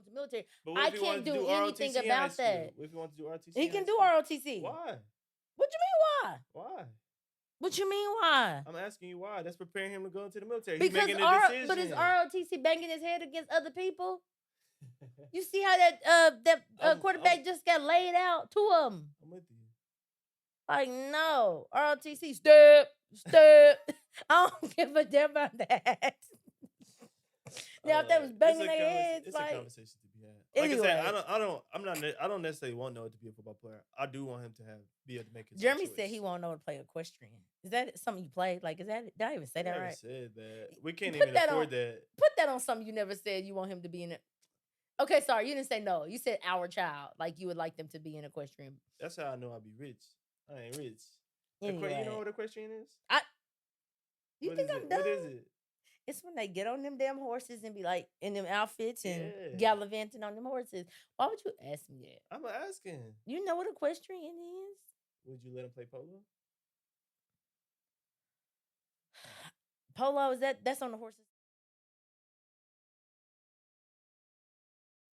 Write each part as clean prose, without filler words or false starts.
into the military. But I can't do anything about that. What if he wants to do ROTC? He can do ROTC. Why? What you mean why? Why? What you mean why? I'm asking you why. That's preparing him to go into the military. Because He's making a decision. But is ROTC banging his head against other people? You see how that quarterback just got laid out? 2 of them. I'm with you. Like, no. ROTC, step. I don't give a damn about that. Now, if that was banging their heads, it's like, a conversation to be had. Like anyway. I said, I don't necessarily want Noah to be a football player. I do want him to be able to make his Jeremy choice. said he won't know to play equestrian. Is that something you played? Like, is that? Did I even say that right? Said that. We can't even afford that. Put that on something you never said you want him to be in it. Okay, sorry, you didn't say no. You said our child. Like you would like them to be in equestrian. That's how I know I'd be rich. I ain't rich. Anyway. You know what equestrian is? You think I'm dumb? What is it? It's when they get on them damn horses and be like in them outfits and gallivanting on them horses. Why would you ask me that? I'm asking. You know what equestrian is? Would you let him play polo? Polo, that's on the horses?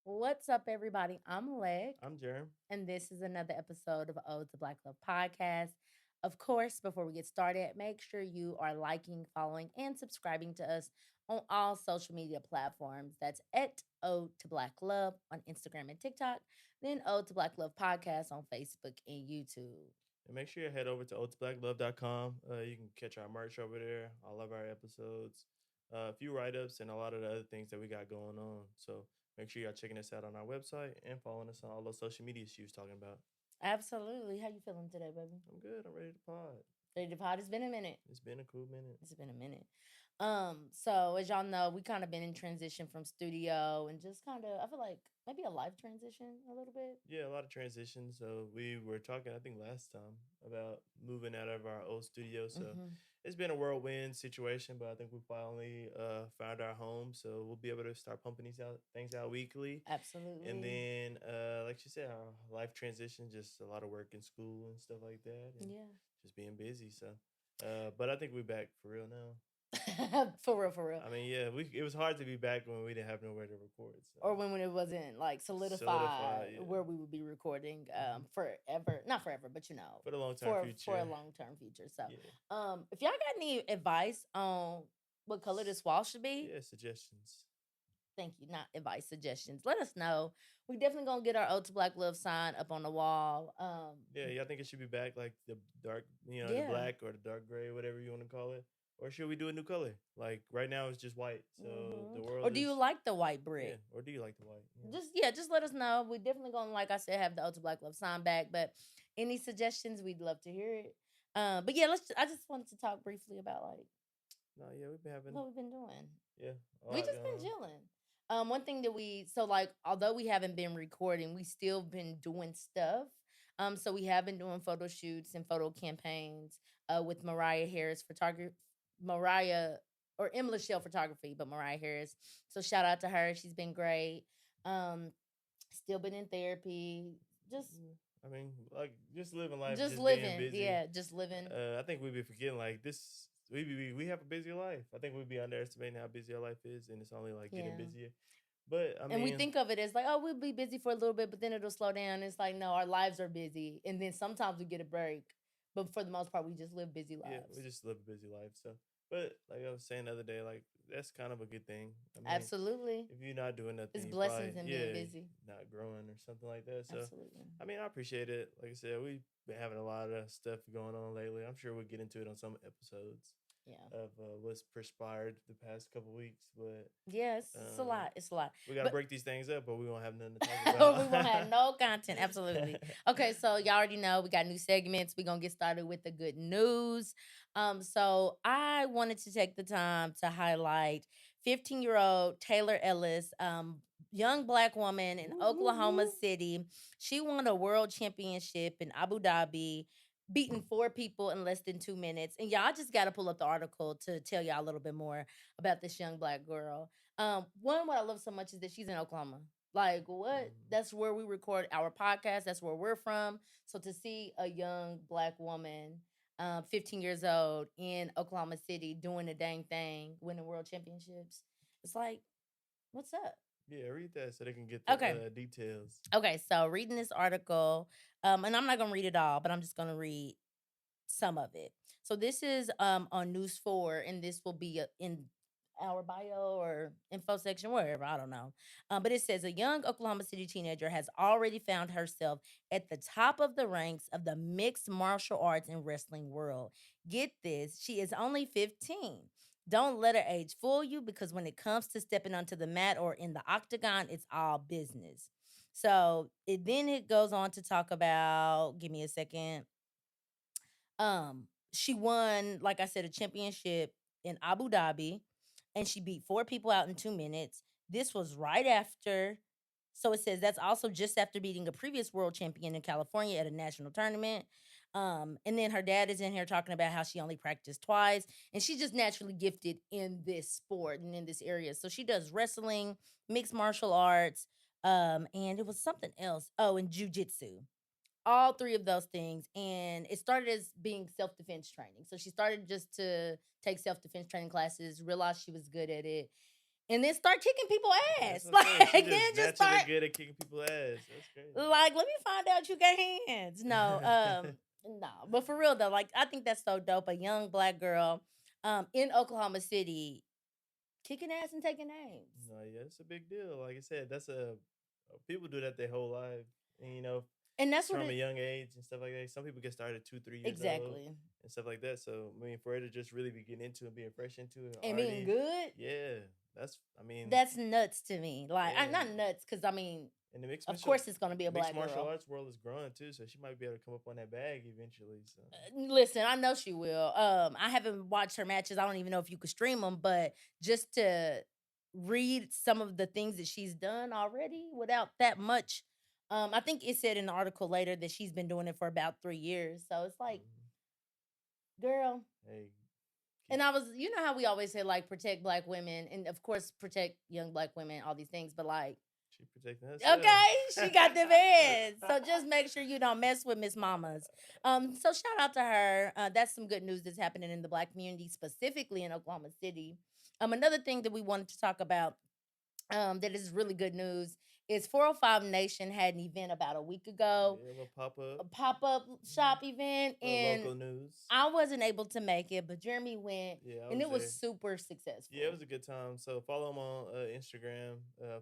What's up, everybody? I'm Leck. I'm Germ. And this is another episode of Ode to Black Love podcast. Of course, before we get started, make sure you are liking, following, and subscribing to us on all social media platforms. That's at Ode to Black Love on Instagram and TikTok, then Ode to Black Love podcast on Facebook and YouTube. And make sure you head over to odetoblacklove.com. You can catch our merch over there, all of our episodes, a few write-ups, and a lot of the other things that we got going on. So make sure y'all checking us out on our website and following us on all those social media she was talking about. Absolutely. How you feeling today, baby? I'm good. I'm ready to pod. Ready to pod? It's been a minute. It's been a cool minute. It's been a minute. So as y'all know, we kind of been in transition from studio and just kind of, I feel like maybe a life transition a little bit. Yeah, a lot of transitions. So we were talking, I think last time, about moving out of our old studio. So it's been a whirlwind situation, but I think we finally found our home. So we'll be able to start pumping things out weekly. Absolutely. And then, like she said, our life transition, just a lot of work in school and stuff like that. And just being busy. So, but I think we're back for real now. For real. I mean, yeah, it was hard to be back when we didn't have nowhere to record. So. Or when it wasn't like solidified where we would be recording forever. Not forever, but you know. For the long-term future. For a long-term future. So, if y'all got any advice on what color this wall should be. Yeah, suggestions. Thank you. Not advice, suggestions. Let us know. We definitely gonna get our Ode to Black Love sign up on the wall. Yeah, I think it should be back like the dark, the black or the dark gray, whatever you want to call it. Or should we do a new color? Like right now it's just white. So the world. Or do you like the white brick? Yeah. Or do you like the white? Yeah. Just let us know. We're definitely gonna, like I said, have the Ode to Black Love sign back. But any suggestions, we'd love to hear it. But yeah, I just wanted to talk briefly about we've been having what we've been doing. Yeah. We just been chilling. One thing that although we haven't been recording, we still been doing stuff. So we have been doing photo shoots and photo campaigns with Mariah Harris M. Lachelle Photography, but Mariah Harris. So shout out to her. She's been great. Still been in therapy. Just living life. Just living. Busy. Yeah, just living. I think we'd be forgetting this. We have a busy life. I think we'd be underestimating how busy our life is, and it's only getting busier. But I mean, and we think of it as we'll be busy for a little bit, but then it'll slow down. It's no, our lives are busy, and then sometimes we get a break. But for the most part, we just live busy lives. Yeah, we just live a busy life. So, but like I was saying the other day, that's kind of a good thing. I mean, absolutely. If you're not doing nothing, it's blessings in being busy, not growing or something like that. So, absolutely. I mean, I appreciate it. Like I said, we've been having a lot of stuff going on lately. I'm sure we'll get into it on some episodes. Yeah. Of what's perspired the past couple weeks, but yes, it's a lot. It's a lot. We gotta break these things up, but we won't have nothing to talk about. We won't have no content. Absolutely. Okay, so y'all already know we got new segments. We're gonna get started with the good news. So I wanted to take the time to highlight 15-year-old Taylor Ellis, young Black woman in Oklahoma City. She won a world championship in Abu Dhabi, beating 4 people in less than 2 minutes. And y'all just got to pull up the article to tell y'all a little bit more about this young Black girl. What I love so much is that she's in Oklahoma. What? That's where we record our podcast. That's where we're from. So to see a young Black woman, 15 years old in Oklahoma City doing the dang thing, winning world championships, it's what's up? Yeah, read that so they can get the Okay. details. Okay, so reading this article, and I'm not gonna read it all, but I'm just gonna read some of it. So this is on News 4, and this will be in our bio or info section, wherever, I don't know. But it says a young Oklahoma City teenager has already found herself at the top of the ranks of the mixed martial arts and wrestling world. Get this, she is only 15. Don't let her age fool you, because when it comes to stepping onto the mat or in the octagon, it's all business. So it goes on to talk about, give me a second. She won, like I said, a championship in Abu Dhabi, and she beat four people out in 2 minutes. This was right after. So it says that's also just after beating a previous world champion in California at a national tournament. And then her dad is in here talking about how she only practiced twice, and she's just naturally gifted in this sport and in this area. So she does wrestling, mixed martial arts, and it was something else. Oh, and jujitsu, all three of those things. And it started as being self-defense training, so she started just to take self-defense training classes, realized she was good at it, and then start kicking people That's ass. what I'm saying. Like, She then just just naturally start, good at kicking people ass. That's crazy. like, let me find out you got hands. No, no, but for real though, like, I think that's so dope. A young black girl in Oklahoma City kicking ass and taking names. No, yeah, it's a big deal. Like I said, that's a people do that their whole life, and And that's just what from a it young age and stuff like that. Some people get started 2, 3 years old exactly. and stuff like that. So I mean, for her to just really be getting into it, being fresh into it And being already, good, yeah, that's I mean, that's nuts to me. Like, I yeah. not nuts, because I mean, And the of course it's gonna be a mixed black martial girl. arts world is growing too, so she might be able to come up on that bag eventually. So Listen, I know she will. I haven't watched her matches. I don't even know if you could stream them, but just to read some of the things that she's done already without that much. I think it said in the article later that she's been doing it for about 3 years. So it's like, mhm. girl. Hey, keep And I was, you know how we always say, like, protect black women, and of course protect young black women, all these things, but like, she protecting herself. okay, she got the beds. So just make sure you don't mess with Miss Mamas. So shout out to her. That's some good news that's happening in the black community, specifically in Oklahoma City. Another thing that we wanted to talk about, that is really good news, is 405 Nation had an event about a week ago, Yeah, a little pop up. a pop-up shop event, Little and local news. I wasn't able to make it, but Jeremy went, Yeah, I and was it was there. super Yeah, it successful. was a good time. So follow them on Instagram,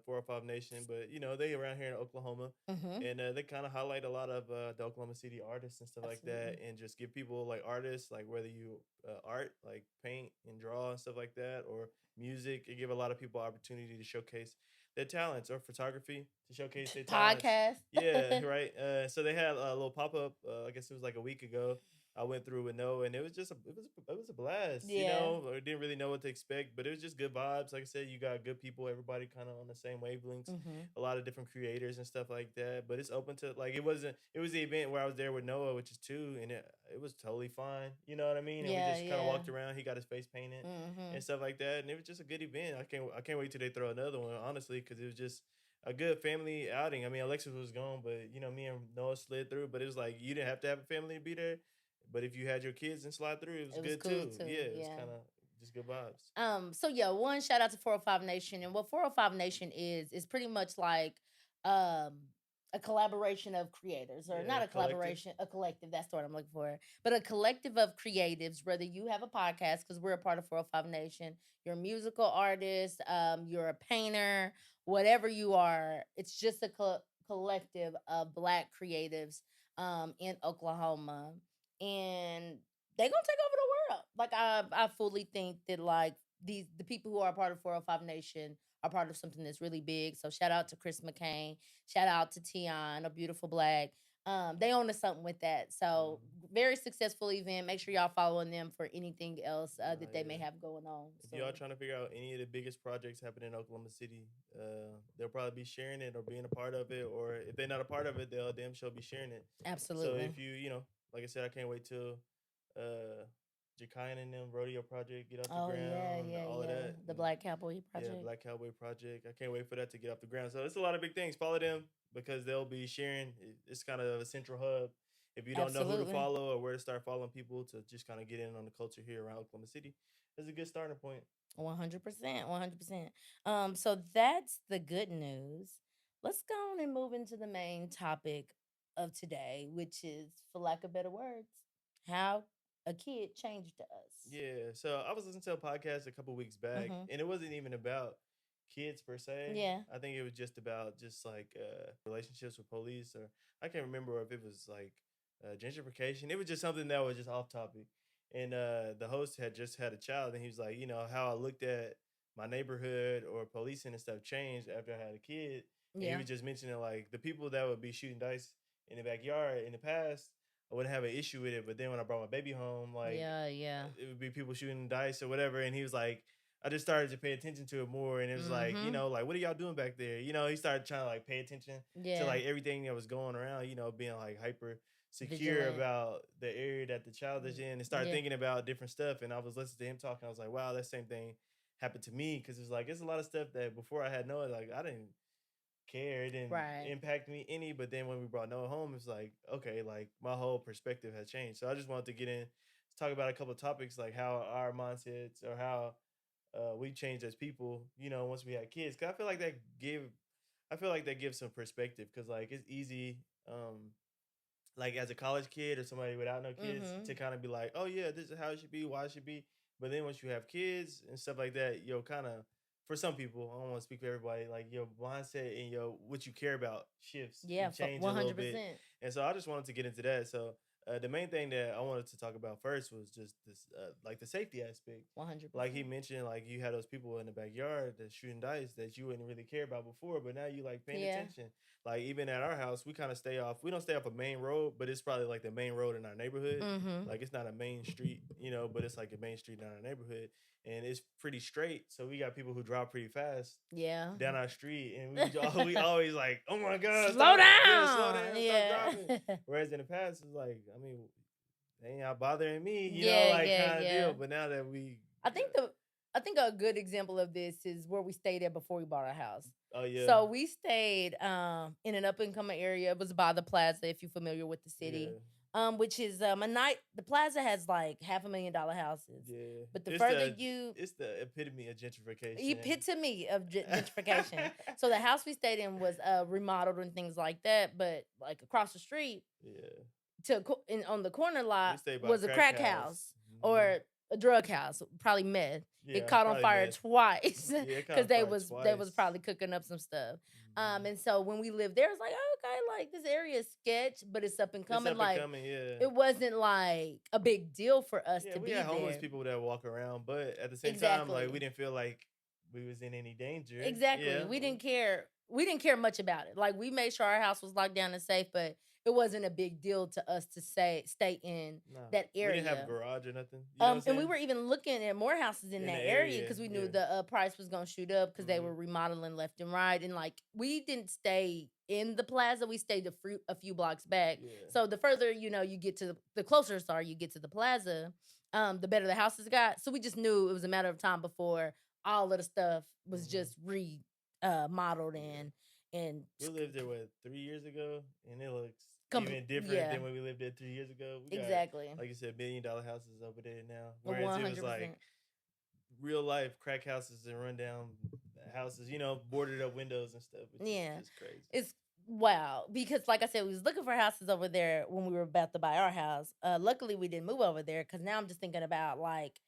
405 Nation. But they around here in Oklahoma, Hmm. and they kind of highlight a lot of the Oklahoma City artists and stuff like that, Absolutely. and just give people like artists, like whether you art, like paint and draw and stuff like that, or music. It give a lot of people opportunity to showcase their talents, or photography to showcase their talents. Podcast. Yeah, right. So they had a little pop up. I guess it was like a week ago. I went through with Noah, and it was just it was a blast. Yeah. I didn't really know what to expect, but it was just good vibes. Like I said, you got good people, everybody kind of on the same wavelengths. Hmm. A lot of different creators and stuff like that. But it's open to like it was the event where I was there with Noah, which is two, and it was totally fine. You know what I mean? And we Yeah, just kind of yeah. walked around. He got his face painted Hmm. and stuff like that, and it was just a good event. I can't wait till they throw another one, honestly, because it was just a good family outing. I mean, Alexis was gone, but me and Noah slid through. But it was like you didn't have to have a family to be there. But if you had your kids and slide through, it was It was good cool too. too. Yeah, it was Yeah. kind of just good vibes. So yeah, one shout out to 405 Nation. And what 405 Nation is pretty much like um a collaboration of creators, or Yeah, not a collective. collaboration, a collective, that's the word I'm looking for. But a collective of creatives, whether you have a podcast, because we're a part of 405 Nation, you're a musical artist, you're a painter, whatever you are, it's just a collective of black creatives in Oklahoma. And they gonna take over the world. Like, I fully think that, like, the people who are part of 405 Nation are part of something that's really big. So shout out to Chris McCain, shout out to Tion, a beautiful black. They own to something with that. So Mhm. very successful event. Make sure y'all following them for anything else Nah, that they may yeah. have going on. If y'all So trying to figure out any of the biggest projects happening in Oklahoma City, they'll probably be sharing it or being a part of it. Or if they're not a part of it, they'll damn sure be sharing it. So absolutely. if like I said, I can't wait till uh Jakayan and them rodeo project get off the Oh yeah, ground, yeah, all of yeah. that. The And Black Cowboy yeah, Project. Black Cowboy Project. I can't wait for that to get off the ground. So it's a lot of big things. Follow them because they'll be sharing. It's kind of a central hub if you don't know who to Absolutely. follow or where to start following people to just kind of get in on the culture here around Oklahoma City, it's a good starting point. 100%. 100%. So that's the good news. Let's go on and move into the main topic of today, which is, for lack of better words, how a kid changed us. Yeah, so I was listening to a podcast a couple weeks back, Mm-hmm. and it wasn't even about kids per se. Yeah. I think it was just about just like relationships with police, or I can't remember if it was like gentrification. It was just something that was just off topic. And the host had just had a child, and he was like, you know, how I looked at my neighborhood or policing and stuff changed after I had a kid. And he Yeah. was just mentioning like the people that would be shooting dice in the backyard in the past, I wouldn't have an issue with it. But then when I brought my baby home, like Yeah. Yeah. it would be people shooting dice or whatever. And he was like, I just started to pay attention to it more. And it was like, you Mm-hmm. know, like, what are y'all doing back there? You know, he started trying to like pay attention to Yeah. like everything that was going around, you know, being like hyper secure Vigilant. about the area that the child is in and start Yeah. thinking about different stuff. And I was listening to him talking. I was like, wow, that same thing happened to me. Cause it's like, it's a lot of stuff that before I had Noah, like I didn't care. It didn't Right. impact me any. But then when we brought Noah home, it's like, okay, like my whole perspective has changed. So I just wanted to get in to talk about a couple of topics like how our mindsets or how we changed as people, you know, once we had kids. Cause I feel like that gives some perspective. Cause like it's easy, like as a college kid or somebody without no kids Mm-hmm. to kind of be like, oh yeah, this is how it should be, why it should be. But then once you have kids and stuff like that, you'll kind of, for some people, I don't want to speak for everybody, like your mindset and your what you care about shifts Yeah. and change a One little hundred bit. percent. And so I just wanted to get into that. So the main thing that I wanted to talk about first was just this, like the safety aspect. One hundred Like he percent. mentioned, like you had those people in the backyard that shooting dice that you wouldn't really care about before, but now you like paying Yeah. attention. Like even at our house, we kind of stay off. We don't stay off a main road, but it's probably like the main road in our neighborhood. Mm-hmm. Like it's not a main street, you know, but it's like a main street in our neighborhood, and it's pretty straight. So we got people who drive pretty fast Yeah. down our street, and we always like, oh my god, Slow stop, yeah, slow down. down, stop Yeah. driving. Whereas in the past, it's like, I mean, they ain't out bothering me, you know, Yeah. like Yeah. kind of Yeah. deal. But now that we, I think the I think a good example of this is where we stayed at before we bought our house. oh yeah, So we stayed in an up and coming area. It was by the plaza, if you're familiar with the city. yeah. Which is a night the plaza has like $500,000 houses. Yeah, But the further you it's the epitome of gentrification. epitome of gentrification. So the house we stayed in was remodeled and things like that, but like across the street Yeah, on the corner we lot stayed by a was a crack crack house house. or a drug house, probably meth. It Yeah, caught on probably fire meth. twice Yeah, it caught because on they fire was twice. probably cooking up some stuff. Mhm. And so when we lived there, it's like, oh, okay, like this area is sketch, but it's up and It's coming. up and Like coming. Yeah, it wasn't like a big deal for us yeah. to We be had homeless there. people that walk around, but at the same time, like we Exactly. didn't feel like we was in any danger. Exactly. Yeah, We didn't care. We didn't care much about it. Like we made sure our house was locked down and safe, but it wasn't a big deal to us to stay in nah, that we didn't have a area. garage or nothing. You know what I'm And we saying? were even looking at more houses in In the that area area, because we knew yeah. the price was gonna shoot up because they Hmm. were remodeling left and right. And like we didn't stay in the plaza, we stayed a few blocks back. Yeah. So the further you get to the closer, sorry, you get to the plaza, the better the houses got. So we just knew it was a matter of time before all of the stuff was Hmm. just modeled Yeah. and We lived there what 3 years ago, and it looks complete. even different Yeah, than when we lived there 3 years ago. We got, exactly. like you said, $1 million houses over there now, whereas One it was hundred like percent. real life crack houses and rundown houses, you know, boarded up windows and stuff, which is Yeah. just crazy. It's wow. Because like I said, we was looking for houses over there when we were about to buy our house. Luckily we didn't move over there because now I'm just thinking about like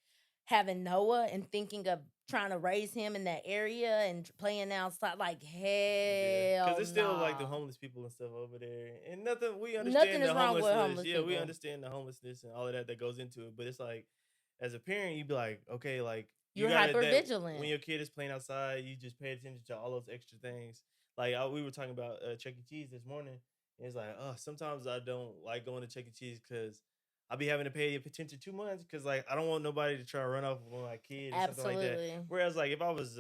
having Noah and thinking of trying to raise him in that area and playing outside. Like Yeah, because hell it's still like the no. homeless people and stuff over there, and nothing. We Nothing understand is the wrong with homelessness. homeless Yeah, we people. understand the homelessness and all of that that goes into it. But it's like, as a parent, you'd be like, okay, like you You're gotta hyper that when vigilant. your kid is playing outside, you just pay attention to all those extra things. Like we were talking about Chuck E. Cheese this morning. And it's like, oh, sometimes I don't like going to Chuck E. Cheese because I'll be having to pay attention too much because like I don't want nobody to try to run off with my kid or something like that. Absolutely. Whereas like if I was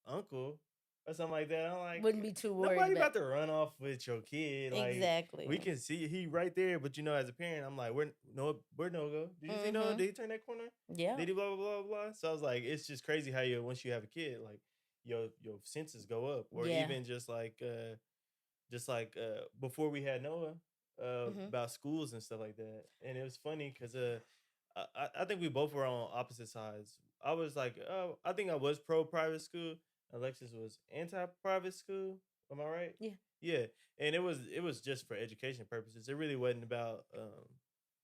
uncle or something like that, I'm like, Wouldn't be too worried nobody about about to run off with your kid. Like we exactly. can see he right there, but you know, as a parent, I'm like, where no go? Did you see no? Mm-hmm. Did he turn that corner? Yeah. Did he blah blah blah blah? So I was like, it's just crazy how you once you have a kid, like your senses go up, or Yeah. even just like before we had Noah. Mhm. about schools and stuff like that. And it was funny because I think we both were on opposite sides. I was like, oh, I think I was pro private school. Alexis was anti private school. Am I right? Yeah. Yeah, and it was just for education purposes. It really wasn't about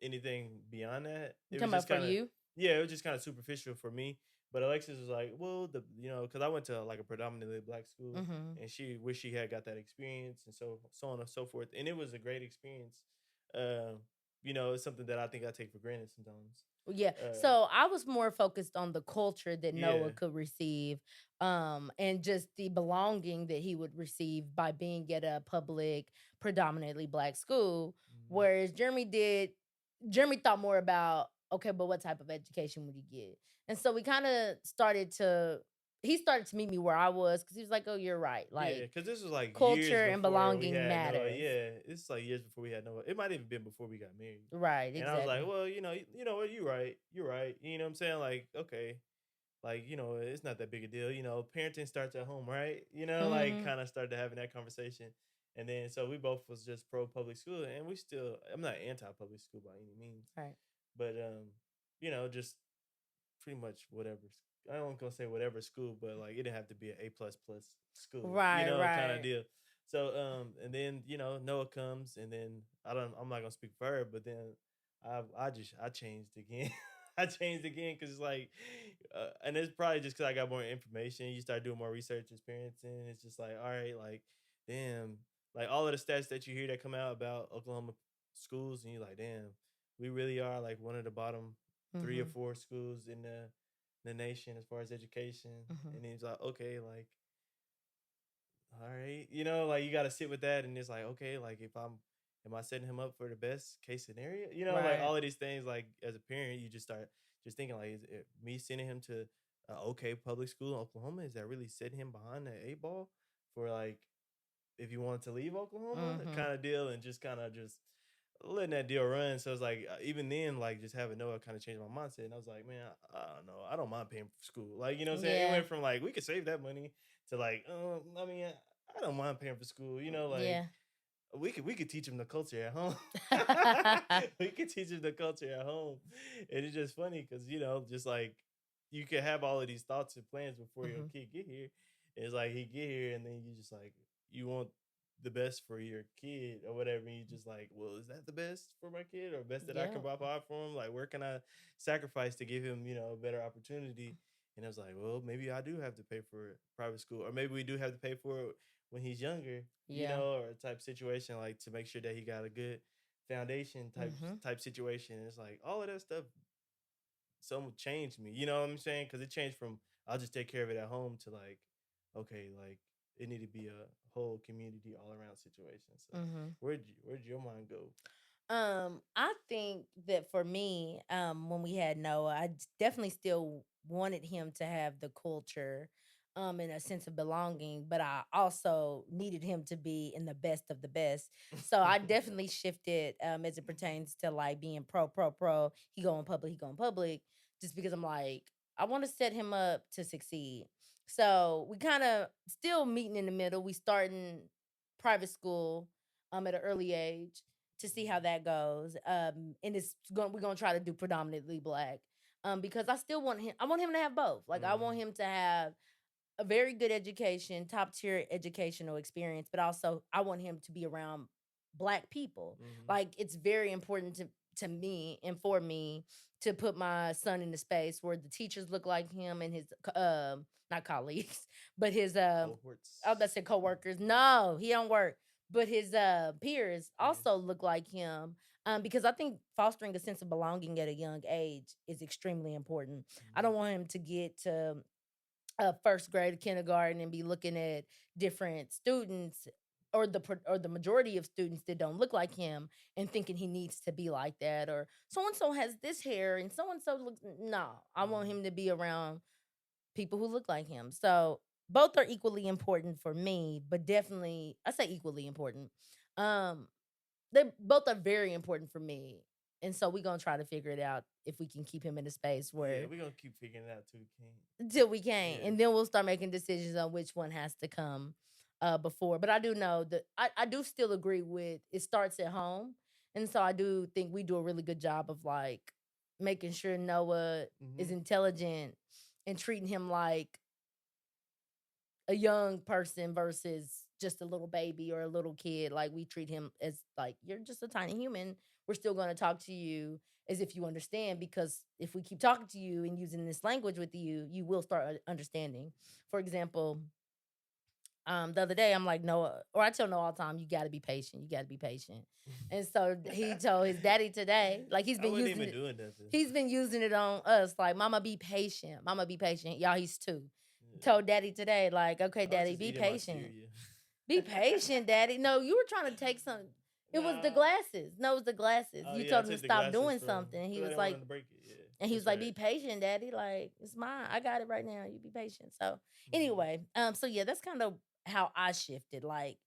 anything beyond that. You It talking was about just for kind of, you? yeah, it was just kind of superficial for me. But Alexis was like, well, because I went to like a predominantly black school, Mhm. and she wished she had got that experience, and so on and so forth. And it was a great experience. Um, it's something that I think I take for granted sometimes. Yeah. Uh, So I was more focused on the culture that yeah. Noah could receive, and just the belonging that he would receive by being at a public, predominantly black school. Mhm. Whereas Jeremy thought more about, okay, but what type of education would he get? And so we kind of he started to meet me where I was because he was like, oh, you're right. Yeah, Like because this was like years culture and before we belonging had Noah. matters. Yeah, it's like years before we had Noah. It might even been before we got married. Right. And I was like, Exactly. well, you know what, you're right. You're right. You know what I'm saying? Like, okay, like, it's not that big a deal. Parenting starts at home, right? Like Hmm. kind of started having that conversation. And then so we both was just pro public school, and I'm not anti public school by any means. Right. But just pretty much whatever. I don't gonna say whatever school, but like it didn't have to be an A++ school, Right. kind of Right. deal. So and then Noah comes, and then I'm not gonna speak for her, but then I changed again. I changed again because it's like, and it's probably just because I got more information. You start doing more research, experiencing. It's just like, all right, like, damn, like all of the stats that you hear that come out about Oklahoma schools, and you're like, damn, we really are like one of the bottom three or Hmm. four schools in the nation as far as education. Hmm. And he's like, okay, like, all right, like you got to sit with that, and it's like, okay, like if am I setting him up for the best case scenario? Like Right. all of these things. Like as a parent, you just start just thinking like, is it me sending him to okay public school in Oklahoma? Is that really setting him behind the eight ball for like if you wanted to leave Oklahoma, Hmm. kind of deal, and just kind of just letting that deal run. So it's like even then, like just having Noah kind of changed my mindset, and I was like, man, I don't know, I don't mind paying for school. Like what I'm saying, it Yeah. went from like we could save that money to like, I mean, I don't mind paying for school. Like Yeah. we could teach him the culture at home. We could teach him the culture at home, and it's just funny because just like you could have all of these thoughts and plans before your Hmm. kid get here. It's like he get here, and then you just like you want the best for your kid or whatever. And you just like, well, is that the best for my kid or best that I can Yeah. provide for him? Like, where can I sacrifice to give him, a better opportunity? And I was like, well, maybe I do have to pay for private school, or maybe we do have to pay for it when he's younger, Yeah. or type situation, like to make sure that he got a good foundation Hmm. type situation. And it's like all of that stuff some changed me. You know what I'm saying? Because it changed from I'll just take care of it at home to like, okay, like it need to be a whole community all around situation. So Hmm. where'd your mind go? I think that for me, when we had Noah, definitely still wanted him to have the culture, and a sense of belonging, but I also needed him to be in the best of the best. So I definitely shifted, as it pertains to like being pro. He going public, just because I'm like, I want to set him up to succeed. So we kind of still meeting in the middle. We starting private school, at an early age to see how that goes. And we're gonna try to do predominantly black. Because I still want him. I want him to have both. Like I want Mhm, him to have a very good education, top tier educational experience, but also I want him to be around black people. mhm. Like it's very important to me and for me to put my son in the space where the teachers look like him and his not colleagues, but his I was about to Cohorts, say coworkers. No, he don't work. But his peers peers. also look like him. Because I think fostering a sense of belonging at a young age is extremely important. I Mhm, don't want him to get to first grade, kindergarten, and be looking at different students or the majority of students that don't look like him and thinking he needs to be like that, or so and so has this hair and so and so looks. No, I want mhm, him to be around people who look like him. So both are equally important for me, but definitely I say equally important. Um, they both are very important for me, and so we're gonna try to figure it out if we can keep him in a space yeah, where we're gonna keep figuring it out too, King. until we can, Yeah. and then we'll start making decisions on which one has to come. before. But I do know that I do still agree with it starts at home. And so I do think we do a really good job of like making sure Noah is Hmm. intelligent and treating him like a young person versus just a little baby or a little kid. Like we treat him as like you're just a tiny human. We're still going to talk to you as if you understand because if we keep talking to you and using this language with you, you will start understanding. For example, the other day I'm like Noah, or I tell Noah all the time, you got to be patient. You got to be patient. And so he told his daddy today, like I wasn't even doing nothing. he's been using it on us, like Mama be patient, Mama be patient. Y'all, he's 2. Yeah. Told daddy today, like, okay, I was daddy, just be eating my patient. cereal. Be patient, daddy. No, you were trying to take some. It was the Nah. glasses. No, it was the glasses. Oh You yeah, I told him to took the stop glasses doing from something. He because I was didn't want like, him to break it. Yeah, and he was that's like, right. be patient, daddy. Like, it's mine. I got it right now. You be patient. So Hmm. anyway, so yeah, that's kind of how I shifted. Like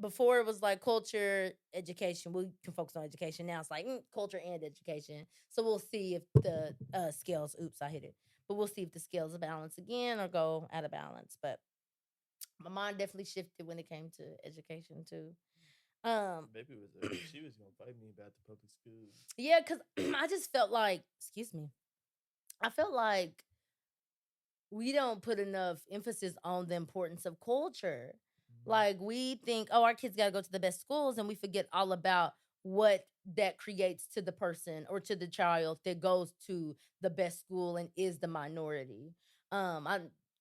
before it was like culture, education. We can focus on education. Now it's like culture and education. So we'll see if the scales. Oops, I hit it. But we'll see if the scales balance again or go out of balance. But my mind definitely shifted when it came to education too. Um, Baby was she was gonna fight me about the public school. yeah, because I just felt like, excuse me, I felt like we don't put enough emphasis on the importance of culture. Hmm. Like we think, oh, our kids got to go to the best schools, and we forget all about what that creates to the person or to the child that goes to the best school and is the minority. I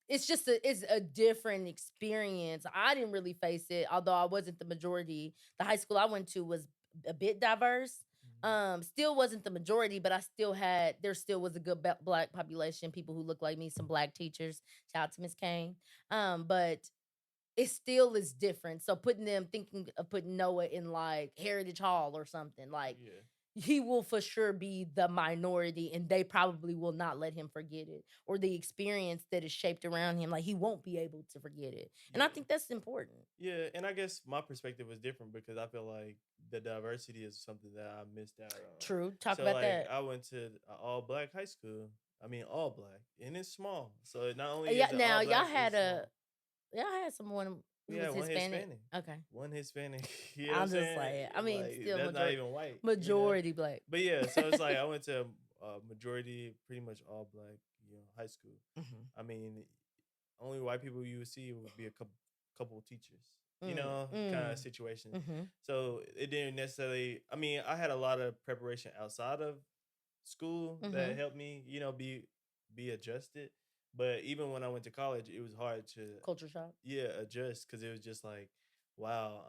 It's just it's a different experience. I didn't really face it, although I wasn't the majority. The high school I went to was a bit diverse, Hmm. still wasn't the majority, but I still had there still was a good black population, people who look like me, some black teachers. Shout out to Miss Cain. But it still is different. So putting them thinking of putting Noah in like Heritage Hall or something, like Yeah, he will for sure be the minority and they probably will not let him forget it or the experience that is shaped around him, like he won't be able to forget it. And I yeah, think that's important. yeah. And I guess my perspective was different because I feel like the diversity is something that I missed out on. True. Talk So about like that. I went to an all black high school. I mean all black, and it's small. So not only Yeah, is it now all black, it's small. y'all had someone We who had was one Hispanic. Hispanic, Okay. one Hispanic. You know what I'm I'm just saying? like, I mean, Like still that's not even white. You know. majority black. But yeah, so it's like I went to majority, pretty much all black, high school. Mhm. I mean, only white people you would see would be a couple teachers, Mm, kind of mm, situation. mhm. So it didn't necessarily. I mean, I had a lot of preparation outside of school that Mhm. helped me, be adjusted. But even when I went to college, it was hard to, Culture shock. yeah, adjust because it was just like, wow,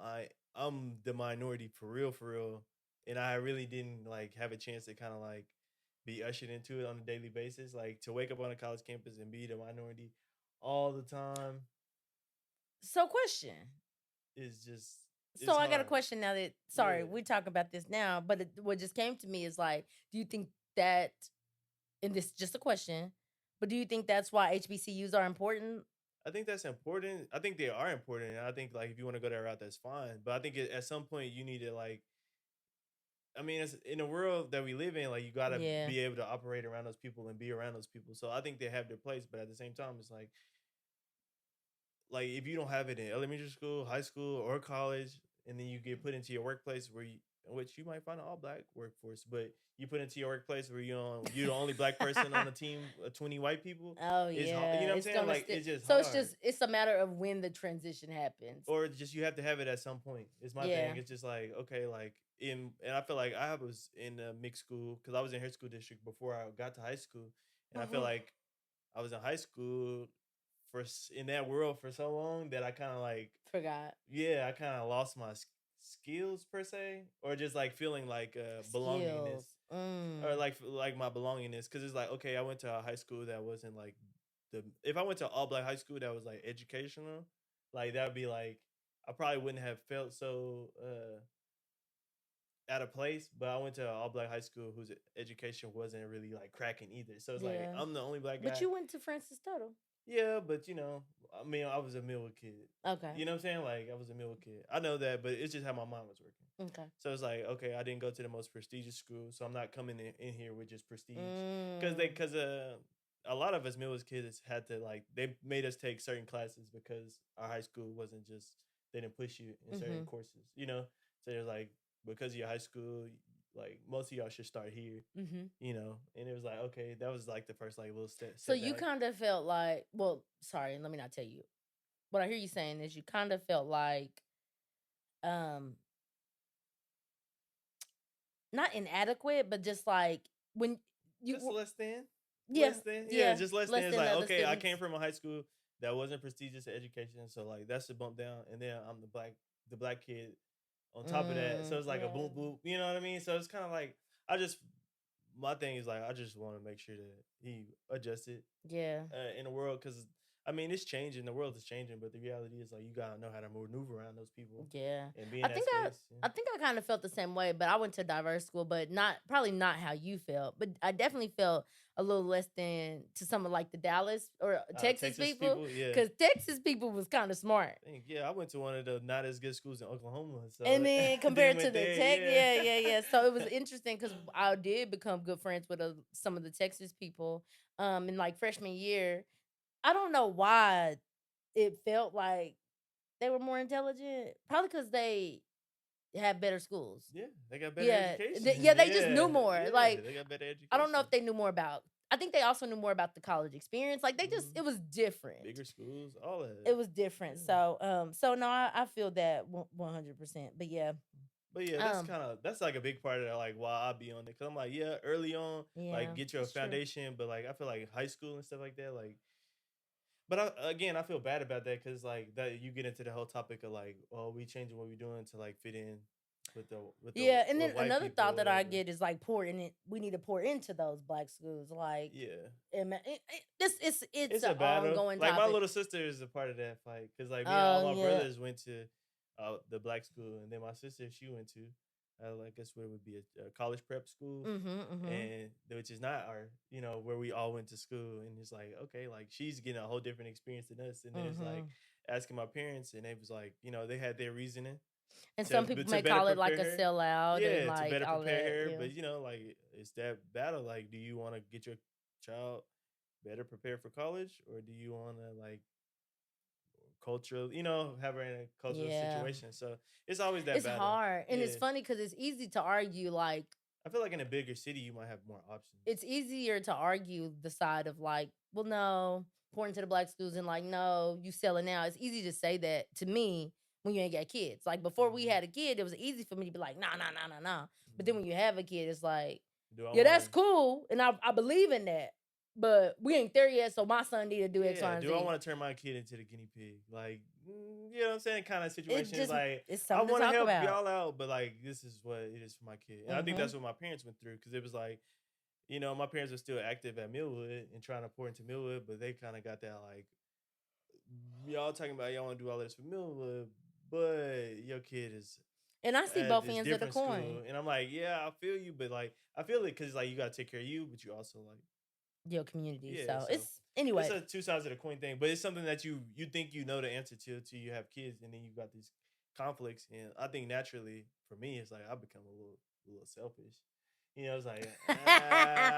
I'm the minority for real, and I really didn't like have a chance to kind of like be ushered into it on a daily basis. Like to wake up on a college campus and be the minority all the time So question. is just So it's I got a hard. question now that sorry, Yeah, we talk about this now, but what just came to me is like, do you think that and this is just a question, but do you think that's why HBCUs are important? I think that's important. I think they are important, and I think like if you want to go that route, that's fine. But I think at some point you need to like. I mean, it's in the world that we live in, like you gotta Yeah. be able to operate around those people and be around those people. So I think they have their place, but at the same time, it's like if you don't have it in elementary school, high school, or college, and then you get put into your workplace where which you might find an all black workforce, but you put into your workplace where you're the only black person on the team, 20 white people. Oh It's hard, you yeah, know what I'm it's saying? gonna Like stick. it's just So hard. it's a matter of when the transition happens. Or just you have to have it at some point. It's my Yeah. thing. It's just like okay, like and I feel like I was in a mixed school because I was in her school district before I got to high school, and I feel Mhm. like I was in high school in that world for so long that I kind of like Forgot yeah, I kind of lost my skills per se, or just like feeling like belongingness, skills. Mm. or like my belongingness, because it's like okay, I went to a high school that wasn't like the if I went to all black high school that was like educational, like that would be like I probably wouldn't have felt so out of place. But I went to an all black high school whose education wasn't really like cracking either, so it's like Yeah. I'm the only black But guy. you went to Francis Tuttle. Yeah, but I mean, I was a Millwood kid. Okay. You know what I'm saying? Like I was a Millwood kid. I know that, but it's just how my mind was working. Okay. So it's like, okay, I didn't go to the most prestigious school, so I'm not coming in here with just prestige, because Mm. a lot of us middle kids had to like they made us take certain classes because our high school wasn't just they didn't push you in certain Mhm. courses, you know. So they're like because of your high school, like most of y'all should start here, Mhm. you know. And it was like okay, that was like the first like little So you setback. kind of felt like, well, sorry, let me not tell you. What I hear you saying is you kind of felt like um not inadequate, but just like when you Just yeah, yeah, yeah, just less than. less It's than like the other okay, I students. came from a high school that wasn't prestigious education, so like that's a bump down. And then I'm the black kid on top of that, so it's like a Yeah. boom boom. You know what I mean? So it's kind of like I just my thing is like I just want to make sure that he adjusted Yeah. in the world because I mean it's changing, the world is changing, but the reality is like you gotta know how to maneuver around those people Yeah. and be I in that think space. Yeah. I think I kind of felt the same way, but I went to diverse school, but not probably not how you felt. But I definitely felt a little less than to some of like the Dallas or Texas Texas people, people, yeah. because Texas people was kind of smart. Yeah, I went to one of the not as good schools in Oklahoma, And so then then compared to went the there, tech, yeah. yeah, yeah, yeah. So it was interesting because I did become good friends with some of the Texas people. In like freshman year, I don't know why it felt like they were more intelligent. Probably because they have better schools. Yeah, they got better Yeah, education. yeah, they just Yeah, knew more. yeah, Like they got better I don't know education. if they knew more about. I think they also knew more about the college experience. Like they just, Mhm. it was different. Bigger schools, all of It it. was different. Yeah. So no, I feel that 100%. But yeah, But yeah, um, that's like a big part of that, like why I be on it. Cause I'm like, yeah, early on, like yeah, get your that's true. foundation, but like I feel like high school and stuff like that, like but again, I feel bad about that because like that you get into the whole topic of like, oh, we changing what we're doing to like fit in with the Yeah, and with then white another people thought or that I whatever. get is like pour in it. We need to pour into those black schools. Like, Yeah, this it's it's an a battle. ongoing Like my topic. little sister is a part of that fight because like me and all Oh my yeah. brothers went to the black school, and then my sister she went to I guess what it would be a college prep school, Mhm. Mhm. and which is not our where we all went to school, and it's like okay, like she's getting a whole different experience than us, and then it's like Mhm. asking my parents, and they was like they had their reasoning And some people to may better call it like prepare a her. sellout and Yeah, to like better all prepare that. her. Yeah. But like it's that battle. Like, do you want to get your child better prepared for college, or do you want to like cultural, have her in a cultural Yeah. situation? So it's always that It's battle. hard. And it's Yeah. funny because it's easy to argue like I feel like in a bigger city you might have more options. it's easier to argue the side of like, well, no, pouring to the black schools and like, no, you selling out. It's easy to say that to me when you ain't got kids. Like before we Hmm. had a kid, it was easy for me to be like, nah, nah, nah, nah, nah. But then Hmm. when you have a kid, it's like, Do I yeah, want that's to? cool. And I believe in that. But we ain't there yet, so my son need to do X, Y, Yeah. and Do I Z. want to turn my kid into the guinea pig? Like, you know what I'm saying? Kind of It situation is just like, it's I something to want to talk help about. y'all out, but like, this is what it is for my kid. And I think Mm-hmm. that's what my parents went through because it was like, my parents were still active at Millwood and trying to pour into Millwood, but they kind of got that like, y'all talking about y'all want to do all this for Millwood, but your kid is And I see at both this ends of the different coin. school. And I'm like, yeah, I feel you, but like, I feel it because like you got to take care of you, but you also like, Your community. yeah, So so it's it's anyway. a two sides of the coin thing, but it's something that you think you know the answer to till you have kids, and then you got these conflicts. And I think naturally for me, it's like I become a little selfish. It's like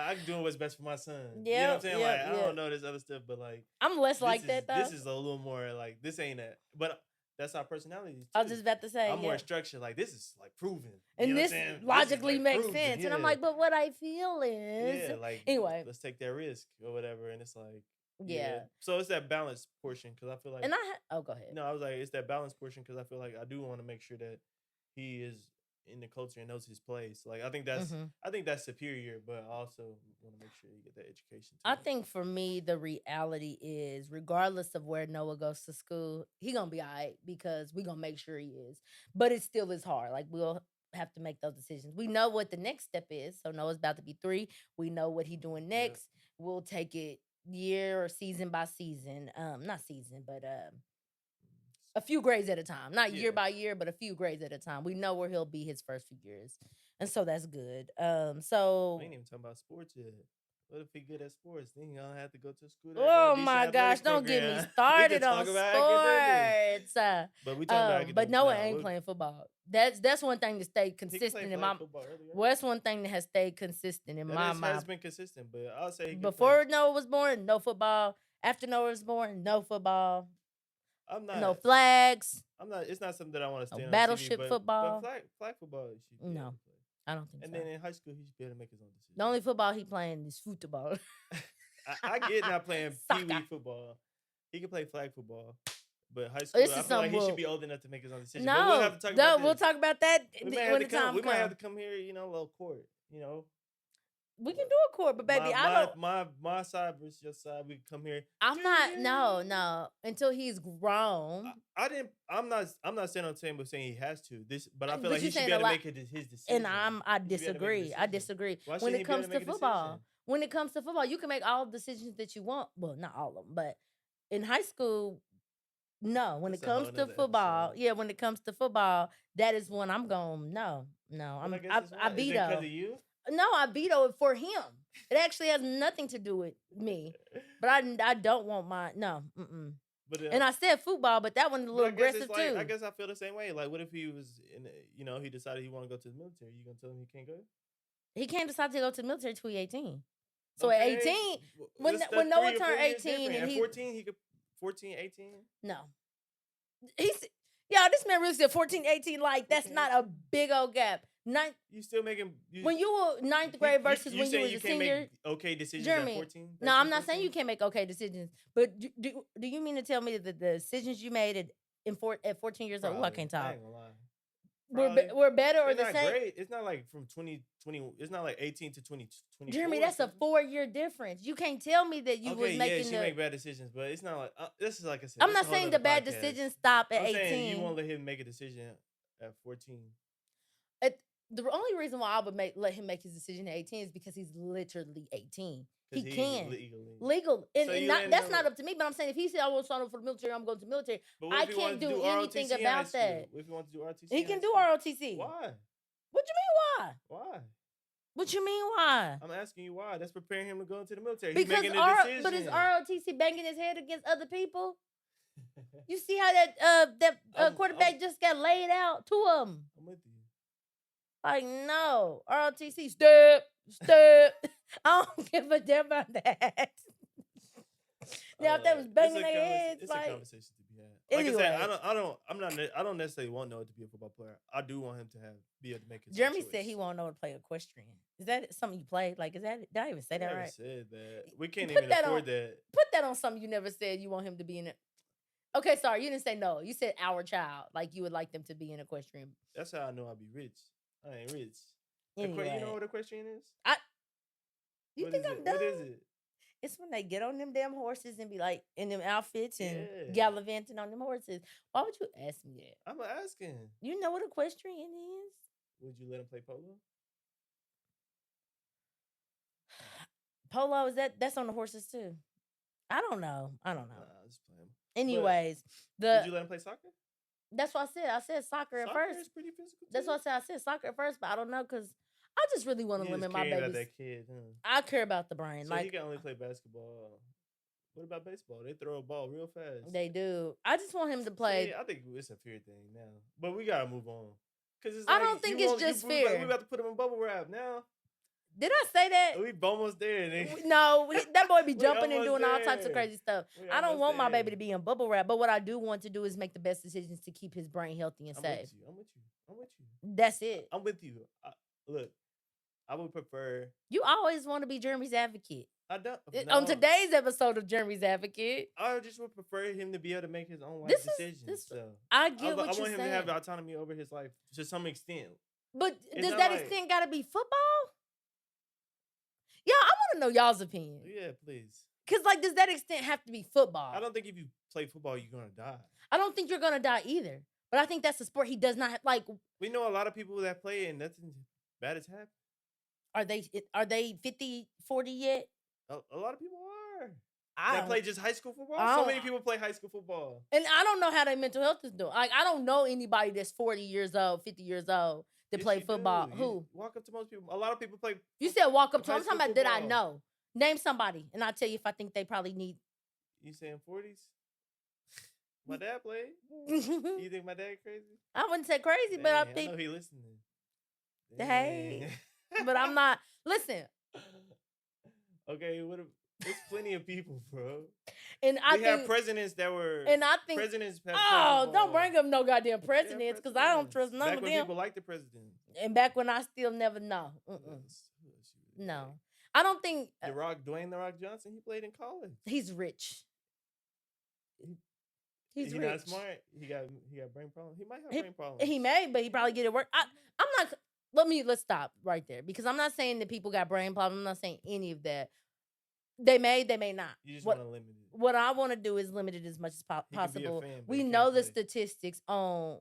I'm doing what's best for my son. You know what I'm Yep, saying? Like yep, I don't yep. know this other stuff, but like I'm less this like is that this though. is a little more like this ain't a. But that's our personalities I was too. just about to say, I'm more yeah. structured. Like this is like proven. You know And what I'm this saying? This is logically like makes proven. sense. And I'm Yeah. like, but what I feel is Yeah, like anyway, let's take that risk or whatever. And it's like, yeah. yeah. So it's that balance portion because I feel like And oh, go ahead. I was like, it's that balance portion because I feel like I do want to make sure that he is in the culture and knows his place. Like Hmm. I think that's superior, but I also want to make sure you get that education I too. think for me, the reality is, regardless of where Noah goes to school, he gonna be all right because we gonna make sure he is. But it still is hard. Like we'll have to make those decisions. We know what the next step is. So Noah's about to be 3. We know what he doing Yep. next. We'll take it year or season by season. Not season, but a few grades at a time. Not year Yeah. by year, but a few grades at a time. We know where he'll be his first few years. And so that's good. We So ain't even talking about sports yet. What if he good at sports? Then he don't have to go to school to have Oh a decent my gosh, athletic don't get me program. We can started on talk about academics, sports. but we talking about But academics Noah now. ain't playing football. That's one thing to stay He can play consistent in flag my. football earlier. Well, that's one thing that has stayed consistent in That my is has mind. been consistent, but I'll say he can play. Before Noah was born, no football. After Noah was born, no football. I'm No not. flags. I'm not. It's not something that I want to No stand on TV, battleship but football. flag football he should be able No, to play. I don't think And so. then in high school he should be able to make his own The decisions. only football he playing is football. I get not playing pee wee Soccer. football. He can play flag football, but high school This I is feel like something he should be old enough to make his own decision. But we'll No, have to talk about this. we'll talk about that We might have when to the time We might have comes. to come here, a little court. We can do a court, but baby, I don't. my side versus your side. We can come here. I'm not. No. Until he's grown. I'm not saying on saying, but saying he has to. But I feel But like you he should saying be able a to lot- make his decision. And I He should be able to make a disagree. I decision. disagree. Why When shouldn't it he be able comes to to make a football, decision? when it comes to football, you can make all the decisions that you want. Well, not all of them, but in high school, no. When That's it a whole comes to nother football, episode. yeah. When it comes to football, that is when I'm going. No. But I guess it's I why. Is it because veto. of you? No, I veto it for him. It actually has nothing to do with me. But I don't want my no. Mm-mm. But And I said football, but that one's a but little I guess it's aggressive like too. I guess I feel the same way. Like, what if he was he decided he want to go to the military? You gonna tell him he can't go? He can't decide to go to the military till he's 18. So Okay. at 18, Well, that's when Noah 3 or 4 turned years 18 different. and At he 14 he could 14, 18. no. He's y'all, this man really said 14, 18, like that's 14, not a big old gap. Ninth You still making when you were ninth grade versus when you saying was you a can't senior. make okay decisions Jeremy, at 14? No, I'm not saying you can't make okay decisions, but do you mean to tell me that the decisions you made at 14 years old? Oh, I can't talk. I ain't gonna lie. We're better or They're the not same. great. It's not like from 2020. It's not like 18 to 20. Jeremy, that's a 4-year difference. You can't tell me that you was making she make bad decisions, but it's not like this is like I said. I'm this not is a whole saying the nother bad podcast. decisions stop at I'm 18. saying you won't let him make a decision at 14. The only reason why I would let him make his decision at 18 is because he's literally 18. He can legal, and, So and you not letting that's him- not up to me. But I'm saying if he said I want to sign up for the military, I'm going to the military. But what I if he can't wants to do anything ROTC in high about school? that. What if he wants to do ROTC? He in can high do school? ROTC. Why? What you mean why? Why? What you mean why? I'm asking you why. That's preparing him to go into the military. Because He's making a decision. but is ROTC banging his head against other people? You see how that quarterback just got laid out? 2 of them. I'm with you. Like, no. ROTC, step. I don't give a damn about that. Now, if they was banging their heads, it's like, a conversation to be had. Like anyway. I said, I don't necessarily want Noah to be a football player. I do want him to be able to make his Jeremy own said choice. he won't know to play equestrian. Is that something you played? Like, is that, did I even say that never right? said that. We can't Put even that afford on- that. Put that on something you never said you want him to be in it. Okay, sorry, you didn't say no. You said our child. Like, you would like them to be an equestrian. That's how I know I'll be rich. I ain't rich. Anyway. You know what equestrian is? You What think is I'm it? dumb? What is it? It's when they get on them damn horses and be like in them outfits and Yeah. gallivanting on them horses. Why would you ask me that? I'm asking. You know what equestrian is? Would you let him play polo? Polo, is that's on the horses too? I don't know. Nah, just play him. Anyways, Would you let him play soccer? that's what I said. I said soccer at first. is pretty physical. That's too. what I said. I said soccer at first, but I don't know because I just really want to You limit just my caring about babies. that kid, huh? I care about the brain. So he like can only play basketball. What about baseball? They throw a ball real fast. they do. I just want him to play. See, I think it's a fear thing now, but we gotta move on. Cause it's I like, don't think it's just we fear. about to put him in bubble wrap now. Did I say that? We almost there. Nigga. No, that boy be We jumping and almost doing all types of there. crazy stuff. We I don't almost want my there. baby to be in bubble wrap, but what I do want to do is make the best decisions to keep his brain healthy and I'm safe. with you. I'm with you. I'm with you. That's it. I'm with you. Look, I would prefer. You always want to be Jeremy's advocate. I don't. On no. today's episode of Jeremy's Advocate, I just would prefer him to be able to make his own life This is- decisions. this- so. I get what I you're want him saying. to have autonomy over his life to some extent. But It's does not that like- extent got to be football? Yeah, I want to know y'all's opinion. Yeah, please. Because, like, does that extent have to be football? I don't think if you play football, you're gonna die. I don't think you're going to die either. But I think that's a sport he does not have. Like, We know a lot of people that play and nothing bad has happened. are they 50, 40 yet? A lot of people are. I That don't- play just high school football. I So don't- many people play high school football. And I don't know how their mental health is doing. Like, I don't know anybody that's 40 years old, 50 years old that Yes, play you do. football. You Who? walk up to most people. A lot of people play. You said walk up to. high I'm talking school about that I football. know. Name somebody, and I'll tell you if I think they probably need. You saying 40s? My dad played. You think my dad crazy? I wouldn't say crazy, but I Dang, I think know he listening. hey, Dang. but I'm not. Listen, Okay, what? It's plenty of people, bro. and I We have think, presidents that were and I think, presidents have played oh, don't football. bring up no goddamn They have presidents because I don't trust presidents none back of when them. people liked the president. And back when I still never know. Who else? Who else you really like? No, I don't think The Rock, Dwayne the Rock Johnson. He played in college. he's rich. He, He's he not rich. smart. He got brain problems. He might have He, brain problems. he may, but he probably get it work. I'm not. Let's stop right there because I'm not saying that people got brain problems. I'm not saying any of that. They may not. You just want to limit it. What I want to do is limit it as much as He could be a possible. fan, but We he know can't the play. statistics on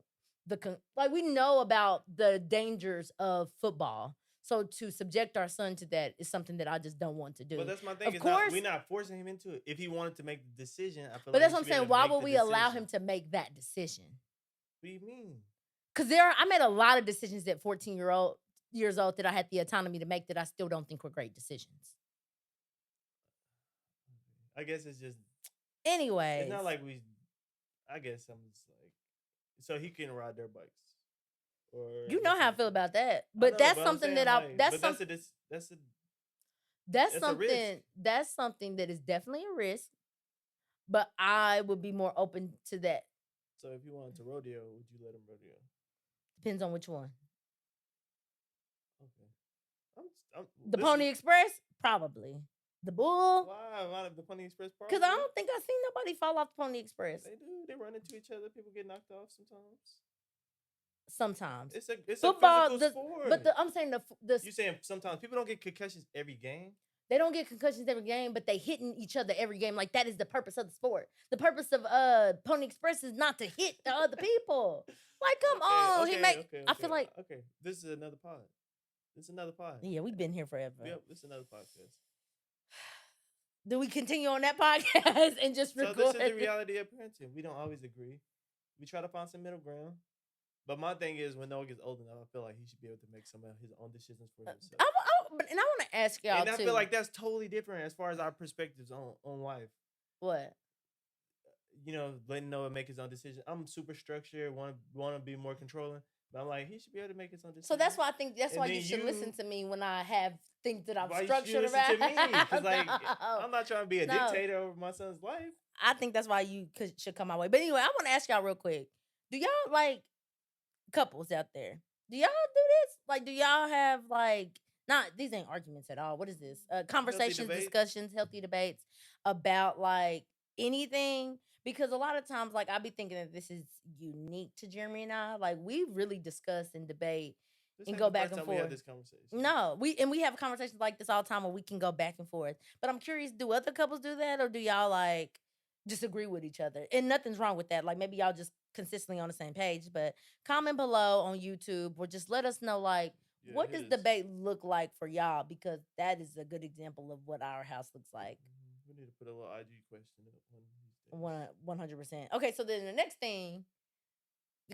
like we know about the dangers of football. So to subject our son to that is something that I just don't want to do. But that's my thing. Of It's course, we're not forcing him into it. If he wanted to make the decision, I feel but like that's what I'm saying. Why would we allow him to make that decision? What do you mean? Because I made a lot of decisions at 14 years old that I had the autonomy to make that I still don't think were great decisions. I guess it's just. Anyways, It's not like we. I guess I'm just like, so he can ride their bikes. Or you know how I feel about that, but know, that's but something saying, that I like, that's but something that's a that's a risk. something that's something that is definitely a risk, but I would be more open to that. So if you wanted to rodeo, would you let him rodeo? Depends on which one. Okay. The Pony Express, probably. The Bull, Why the Pony Express? because I don't think I've seen nobody fall off the Pony Express. They do. They run into each other. People get knocked off sometimes. Sometimes It's football, a physical sport. but I'm saying the you saying sometimes people don't get concussions every game. They don't get concussions every game, but they hitting each other every game. Like that is the purpose of the sport. The purpose of Pony Express is not to hit the other people. Like, come on, I feel like This is another pod. This is another pod. Yeah, we've been here forever. Yep, this is another podcast. Do we continue on that podcast and just record? So this is the reality of parenting. We don't always agree. We try to find some middle ground. But my thing is, when Noah gets old enough, I feel like he should be able to make some of his own decisions for himself. And I want to ask y'all, and I feel like that's totally different as far as our perspectives on life. What? You know, letting Noah make his own decision. I'm super structured, want to be more controlling. But I'm like, he should be able to make his own decision. So that's why I think why you should listen to me when I have things that I'm structured around. To me? Because like, I'm not trying to be a dictator over my son's life. I think that's why you should come my way. But anyway, I want to ask y'all real quick. Do y'all like couples out there? Do y'all do this? Like, do y'all have like not these ain't arguments at all. What is this? Conversations, discussions, healthy debates about like anything? Because a lot of times, like I be thinking that this is unique to Jeremy and I. Like we really discuss and debate and go back and forth. We have this conversation. No, we have conversations like this all the time where we can go back and forth. But I'm curious, do other couples do that, or do y'all like disagree with each other? And nothing's wrong with that. Like maybe y'all just consistently on the same page. But comment below on YouTube or just let us know like what does debate look like for y'all? Because that is a good example of what our house looks like. We need to put a little IG question up. 100%. Okay, so then the next thing,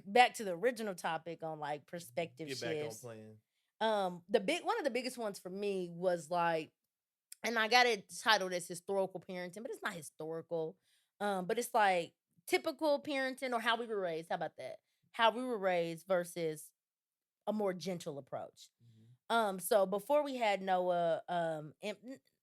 back to the original topic on like perspective shifts. Back on playing. One of the biggest ones for me was like, and I got it titled as historical parenting, but it's not historical. But it's like typical parenting or how we were raised. How about that? How we were raised versus a more gentle approach. So before we had Noah, and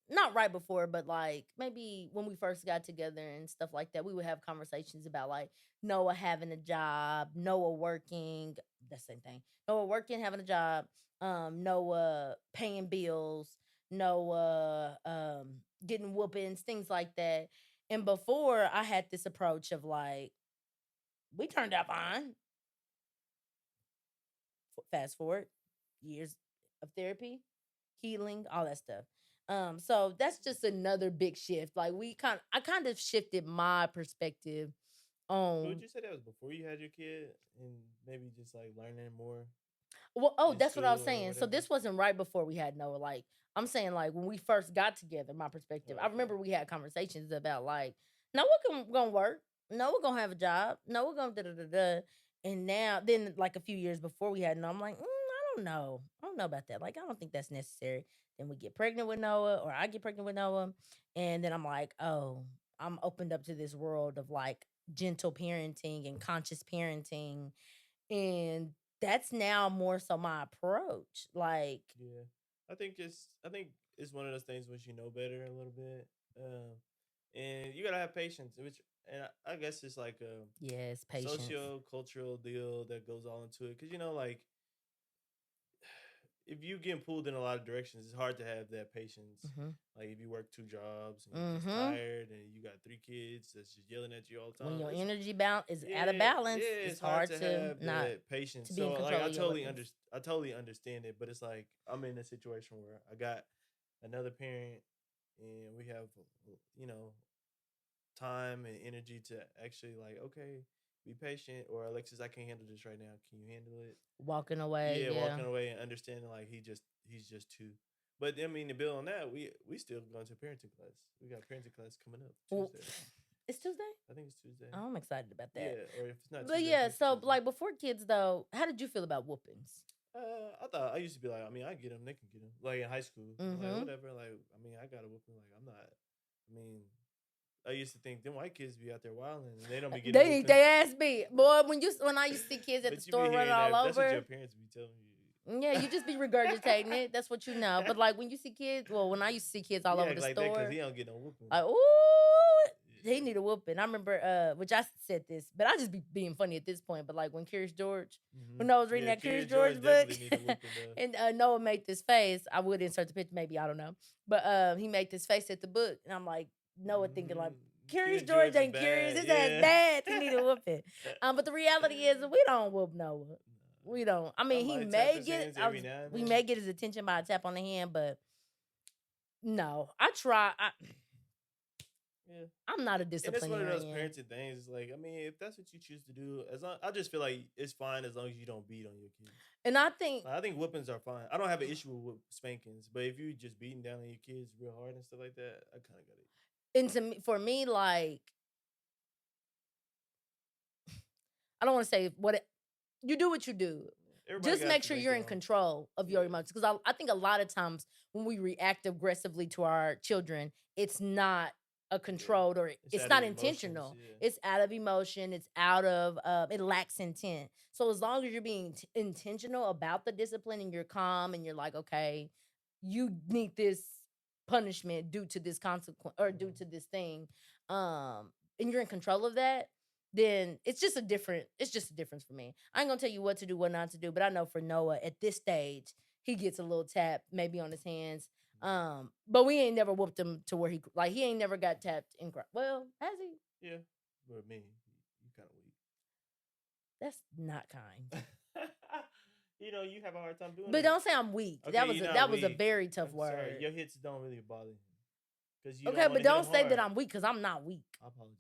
not right before, but like maybe when we first got together and stuff like that, we would have conversations about like Noah having a job, Noah working, the same thing. Noah working, having a job, Noah paying bills, Noah getting whoopings, things like that. And before I had this approach of like, we turned out fine. Fast forward, years of therapy, healing, all that stuff. So that's just another big shift. Like I kind of shifted my perspective on. Would you say that was before you had your kid and maybe just like learning more? Well, that's what I was saying. So this wasn't right before we had Noah. Like I'm saying, like when we first got together, my perspective. I remember we had conversations about like Noah gonna work, Noah gonna have a job, Noah gonna da da da da. And now, then like a few years before we had Noah, I'm like, I don't know. I don't know about that. Like, I don't think that's necessary. Then we get pregnant with Noah, or I get pregnant with Noah, and then I'm like, oh, I'm opened up to this world of like gentle parenting and conscious parenting, and that's now more so my approach. Like, Yeah, I think it's one of those things once you know better a little bit, and you gotta have patience. Which and I guess it's like a yes, patience. socio cultural deal that goes all into it. Because like if you get pulled in a lot of directions, it's hard to have that patience. Hmm. Like if you work two jobs and you're just Hmm. tired and you got three kids that's just yelling at you all the When time, your it's energy balance is out of yeah, balance, yeah, it's it's hard hard to to have not that patience. to be in So like control of your weapons. I totally understand it, but it's like I'm in a situation where I got another parent and we have you know time and energy to actually like okay, be patient, or Alexis, I can't handle this right now. Can you handle it? Walking away, Yeah, yeah. walking away and understanding like he's just two. But I mean, to build on that, we still going to parenting class. We got parenting class coming up Well, Tuesday. it's Tuesday. I think it's Tuesday. Oh, I'm excited about that. Yeah, or if it's not But Tuesday, yeah, next so Tuesday. like before kids though, how did you feel about whoopings? I thought I used to be like, I mean, I get them, they can get them. Like in high school, like Mm-hmm. whatever. Like, I mean, I got to whoop them. Like, I'm not. I mean, I used to think them white kids be out there wilding and they don't be getting They need whoopings. their ass beat. Boy, when I used to see kids at the But you be store running hearing all that. That's what your over, parents be telling you. yeah, you just be regurgitating it. That's what you know. But like when you see kids, well, when I used to see kids all He over act the like that because store, he don't get no whooping. like, ooh, he Yeah. need a whooping. I remember, which I said this, but I just be being funny at this point. But like when Curious George, when I was reading Yeah, that Curious Curious George George book, definitely need a whooping though. and Noah made this face, I would insert the picture, maybe I don't know, but he made this face at the book, and I'm like Noah thinking like. Curious Curious George George is ain't curious. bad. His ass Yeah. bad. He need a whooping. But the reality is, we don't whoop Noah. We don't. I I mean, he might tap may his get. hands every now and We then. may get his attention by a tap on the hand, but no. I try. Yeah. I'm not a And it's one of those disciplinarian. parenting things. It's like, I mean, if that's what you choose to do, as long I just feel like it's fine as long as you don't beat on your kids. And I think, Like, I think whoopings are fine. I don't have an issue with spankings, but if you just beating down on your kids real hard and stuff like that, I kind of got it. and to me, for me, like, I don't want to say you do what you do. Everybody Just got make to sure make you're their in own. control of your Yeah. emotions. Because I think a lot of times when we react aggressively to our children, it's not a Yeah. controlled, or It's it's out of not emotions. intentional. Yeah. It's out of emotion. It's out of, it lacks intent. So as long as you're being intentional about the discipline and you're calm and you're like, okay, you need this punishment due to this consequence or due Mhm. to this thing, and you're in control of that, then it's just a difference for me. I ain't gonna tell you what to do, what not to do, but I know for Noah at this stage, he gets a little tap maybe on his hands. But we ain't never whooped him to where he ain't never got tapped in well, has he? Yeah. But me, you kind of That's not kind. weak. You have a hard time doing But it. don't say I'm weak. Okay, you're not That was a weak. very tough I'm sorry. word. Your hits don't really bother him because you don't Okay, want but to hit them don't say that hard. I'm weak because I'm not weak. I apologize.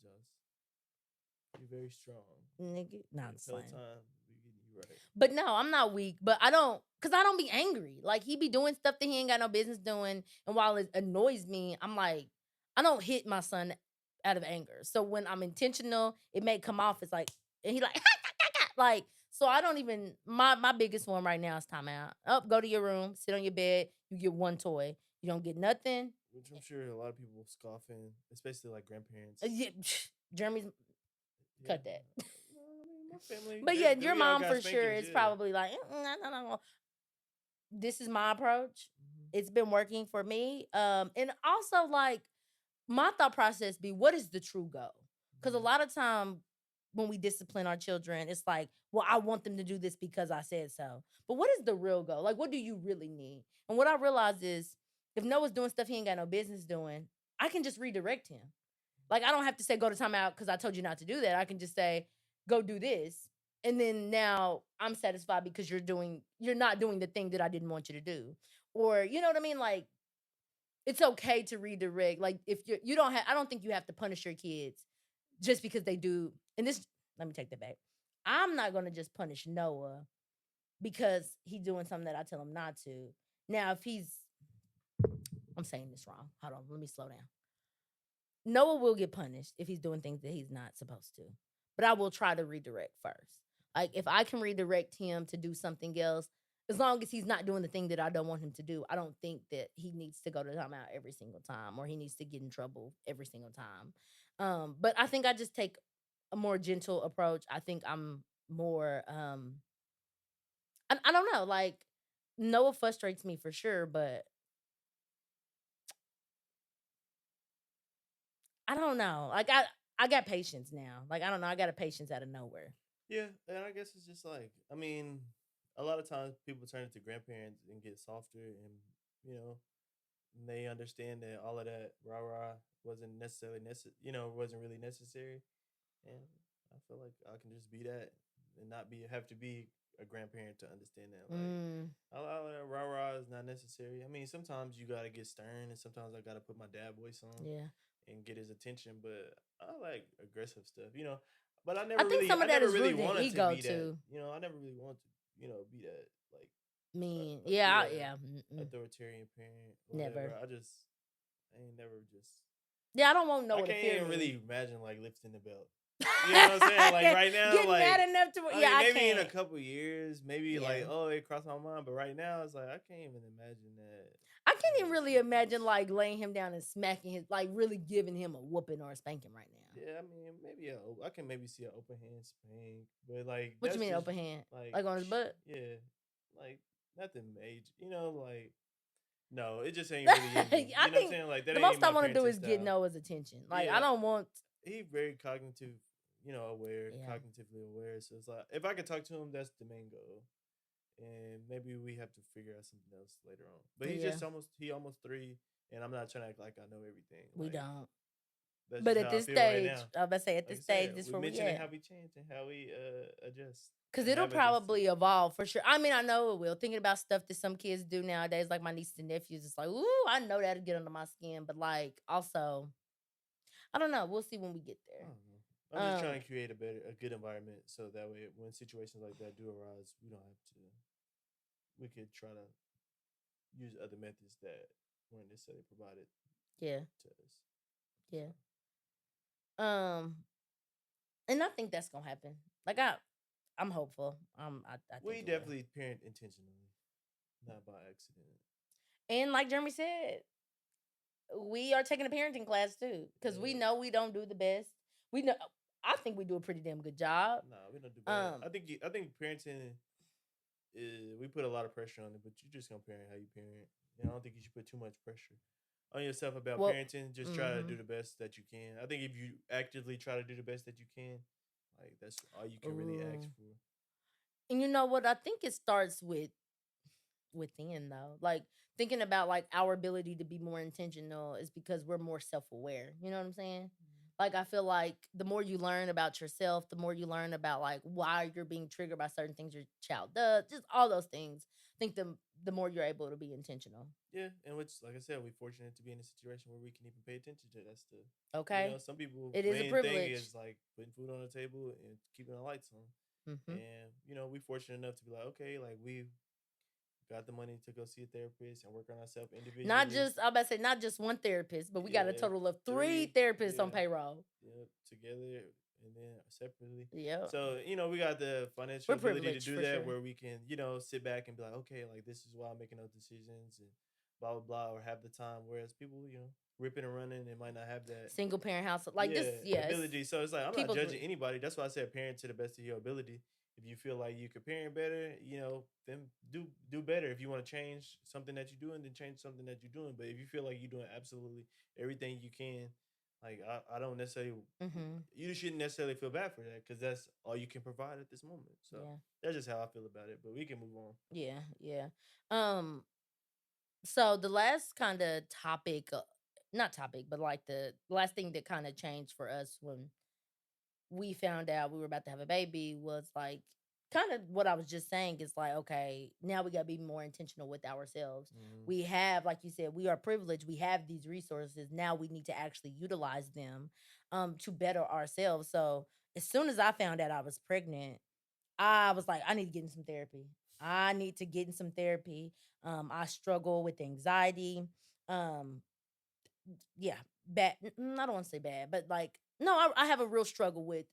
You're very strong. Nigga. No, I'm Yeah, just playing. Peloton, we getting you right. But no, I'm not weak. But cause I don't be angry. Like he be doing stuff that he ain't got no business doing. And while it annoys me, I'm like, I don't hit my son out of anger. So when I'm intentional, it may come off as like, and he like, like, so I don't even, my biggest one right now is timeout. Up, go to your room, sit on your bed, you get one toy. You don't get nothing. Which I'm sure a lot of people scoffing, especially like grandparents. Yeah, Jeremy's, Yeah. cut that. No, I mean, my family, But yeah, your we all mom got for sure spankings. is Yeah. probably like, no. This is my approach. Mhm. It's been working for me. And also like my thought process be, what is the true goal? Because a Mhm. lot of time when we discipline our children, it's like, well, I want them to do this because I said so. But what is the real goal? Like, what do you really need? And what I realize is, if Noah's doing stuff he ain't got no business doing, I can just redirect him. Like, I don't have to say go to timeout because I told you not to do that. I can just say, go do this. And then now I'm satisfied because you're not doing the thing that I didn't want you to do. Or you know what I mean? Like, it's okay to redirect. Like if you don't have, I don't think you have to punish your kids just because they do. And this, let me take that back. I'm not gonna just punish Noah because he's doing something that I tell him not to. Now, if I'm saying this wrong. Hold on, let me slow down. Noah will get punished if he's doing things that he's not supposed to. But I will try to redirect first. Like if I can redirect him to do something else, as long as he's not doing the thing that I don't want him to do, I don't think that he needs to go to timeout every single time or he needs to get in trouble every single time. But I think I just take a more gentle approach. I think I'm more I don't know, like Noah frustrates me for sure, but I don't know. Like I got patience now. Like I don't know, I got a patience out of nowhere. Yeah, and I guess it's just like, I mean, a lot of times people turn into grandparents and get softer, and you know, and they understand that all of that rah rah wasn't necessarily wasn't really necessary. And I feel like I can just be that and not be have to be a grandparent to understand that. Like Mm, a lot of that rah rah is not necessary. I mean, sometimes you gotta get stern, and sometimes I gotta put my dad voice on yeah. and get his attention. But I like aggressive stuff, you know. But I think some I of that never is really rooted in wanted to ego be that. too. You know, I never really wanted to, be that like, Mean. Yeah, yeah, yeah. Mm-mm, authoritarian parent or whatever. never. I ain't never just Yeah, I don't want I Noah to can't fear even me. really imagine like lifting the belt. You know what I'm saying? Like right now, Getting mad like enough to I yeah, mean, I maybe in a can't. couple years, maybe Yeah. like it crossed my mind, but right now it's like I can't even imagine that. I can't even Just really like imagine this. like laying him down and smacking his like really giving him a whooping or a spanking right now. Yeah, I mean, maybe I can maybe see an open hand spank, but like What you that's mean just open hand? like Like on his butt? yeah, like nothing major. Like no, it just ain't really in me. I You know what I'm think saying? Like that the ain't most I my want to do parenting is get style. Noah's attention. Like I Yeah, don't want he very cognitive, aware, yeah. cognitively aware. So it's like if I could talk to him, that's the main goal. And maybe we have to figure out something else later on. But Yeah, he almost 3, and I'm not trying to act like I know everything. we Like don't. that's But just at how I this feel right stage, now. I was about to say at Like this I said, stage, this is we where we mentioned at. how we change and how we adjust Cause and it'll have adjusted. probably evolve for sure. I mean, I know it will. Thinking about stuff that some kids do nowadays, like my nieces and nephews, it's like, ooh, I know that'll get under my skin. But like, also, I don't know. We'll see when we get I there. don't know. I'm just trying to create a good environment so that way when situations like that do arise, we don't have to. We could try to use other methods that weren't necessarily provided Yeah, to us. So yeah. Um, and I think that's gonna happen. Like I'm hopeful. I think we it will. definitely parent intentionally, not by accident. And like Jeremy said, we are taking a parenting class too, because we Yeah. know we don't do the best. We know. I think we do a pretty damn good job. Nah, we don't do bad. Um, I think parenting we put a lot of pressure on it, but you just gonna parent how you parent. I don't think you should put too much pressure on yourself about well, parenting. Just try to mm-hmm. do the best that you can. I think if you actively try to do the best that you can, like that's all you can really ask Ooh. for. And you know what? I think it starts within though. Like thinking about like our ability to be more intentional is because we're more self-aware. You know what I'm saying? Like I feel like the more you learn about yourself, the more you learn about like why you're being triggered by certain things your child does, just all those things. I think the more you're able to be intentional. Yeah, and which, like I said, we're fortunate to be in a situation where we can even pay attention to that stuff. Okay? Some people It is a main thing privilege. is like putting food on the table and keeping the lights on. Hmm. And we fortunate enough to be like, okay, like we got the money to go see a therapist and work on ourselves Not individually. just I'm about to say not just one therapist, but we got a Yeah, total of three 3, therapists on yeah, payroll. yeah, together and then separately. Yeah. So we got the financial We're ability to privileged do for that, sure. where we can sit back and be like, okay, like this is why I'm making those decisions and blah blah blah, or have the time. Whereas people, ripping and running, and might not have that Single parent household. Like this, yeah, it's ability. So it's like I'm not people's judging anybody. That's why I said parent to the best of your ability. If you feel like you could parent better, then do better. If you want to change something that you're doing, then change something that you're doing. But if you feel like you're doing absolutely everything you can, like I don't necessarily, hmm you shouldn't necessarily feel bad for that because that's all you can provide at this moment. So yeah. that's just how I feel about it. But we can move on. Yeah, yeah. Um so the last kind of topic not topic, but like the last thing that kind of changed for us when we found out we were about to have a baby was like kind of what I was just saying is like, okay, now we got to be more intentional with ourselves. Mm-hmm. We have, like you said, we are privileged. We have these resources. Now we need to actually utilize them to better ourselves. So as soon as I found out I was pregnant, I was like, I need to get in some therapy. I need to get in some therapy. I struggle with anxiety. Um, yeah, bad. I don't want to say bad, but like, no, I have a real struggle with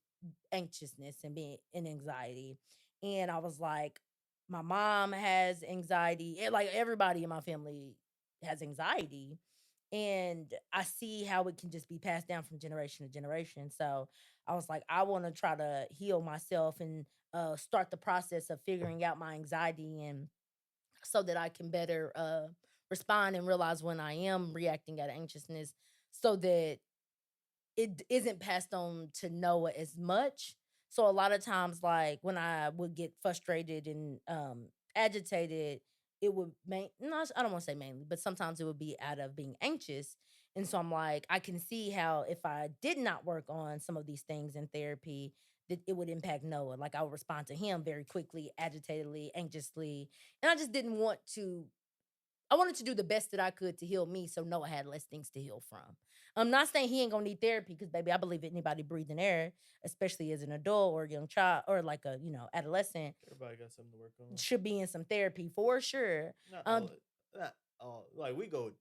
anxiousness and being and anxiety. And I was like, my mom has anxiety. Like everybody in my family has anxiety. And I see how it can just be passed down from generation to generation. So I was like, I want to try to heal myself and start the process of figuring out my anxiety and so that I can better respond and realize when I am reacting out of anxiousness so that isn't passed on to Noah as much. So a lot of times, like when I would get frustrated and agitated, it would no, I don't want to say mainly, but sometimes it would be out of being anxious. And so I'm like, I can see how if I did not work on some of these things in therapy, that it would impact Noah. Like I would respond to him very quickly, agitatedly, anxiously. And I just didn't want to I wanted to do the best that I could to heal me so Noah had less things to heal from. I'm not saying he ain't gonna need therapy because baby, I believe anybody breathing air, especially as an adult or a young child or like a, adolescent, Everybody got something to work on. should be in some therapy for sure. Not Um all. Not all. Like we go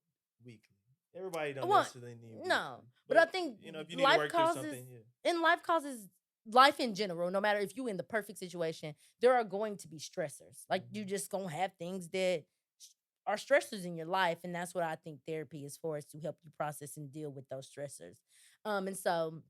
weekly. Everybody don't well, necessarily need no, weekly, but I but think if you need to life work through causes something, yeah, life causes life in general, no matter if you in the perfect situation, there are going to be stressors. Like you hmm just gonna have things that s- are stressors in your life, and that's what I think therapy is for, is to help you process and deal with those stressors. And so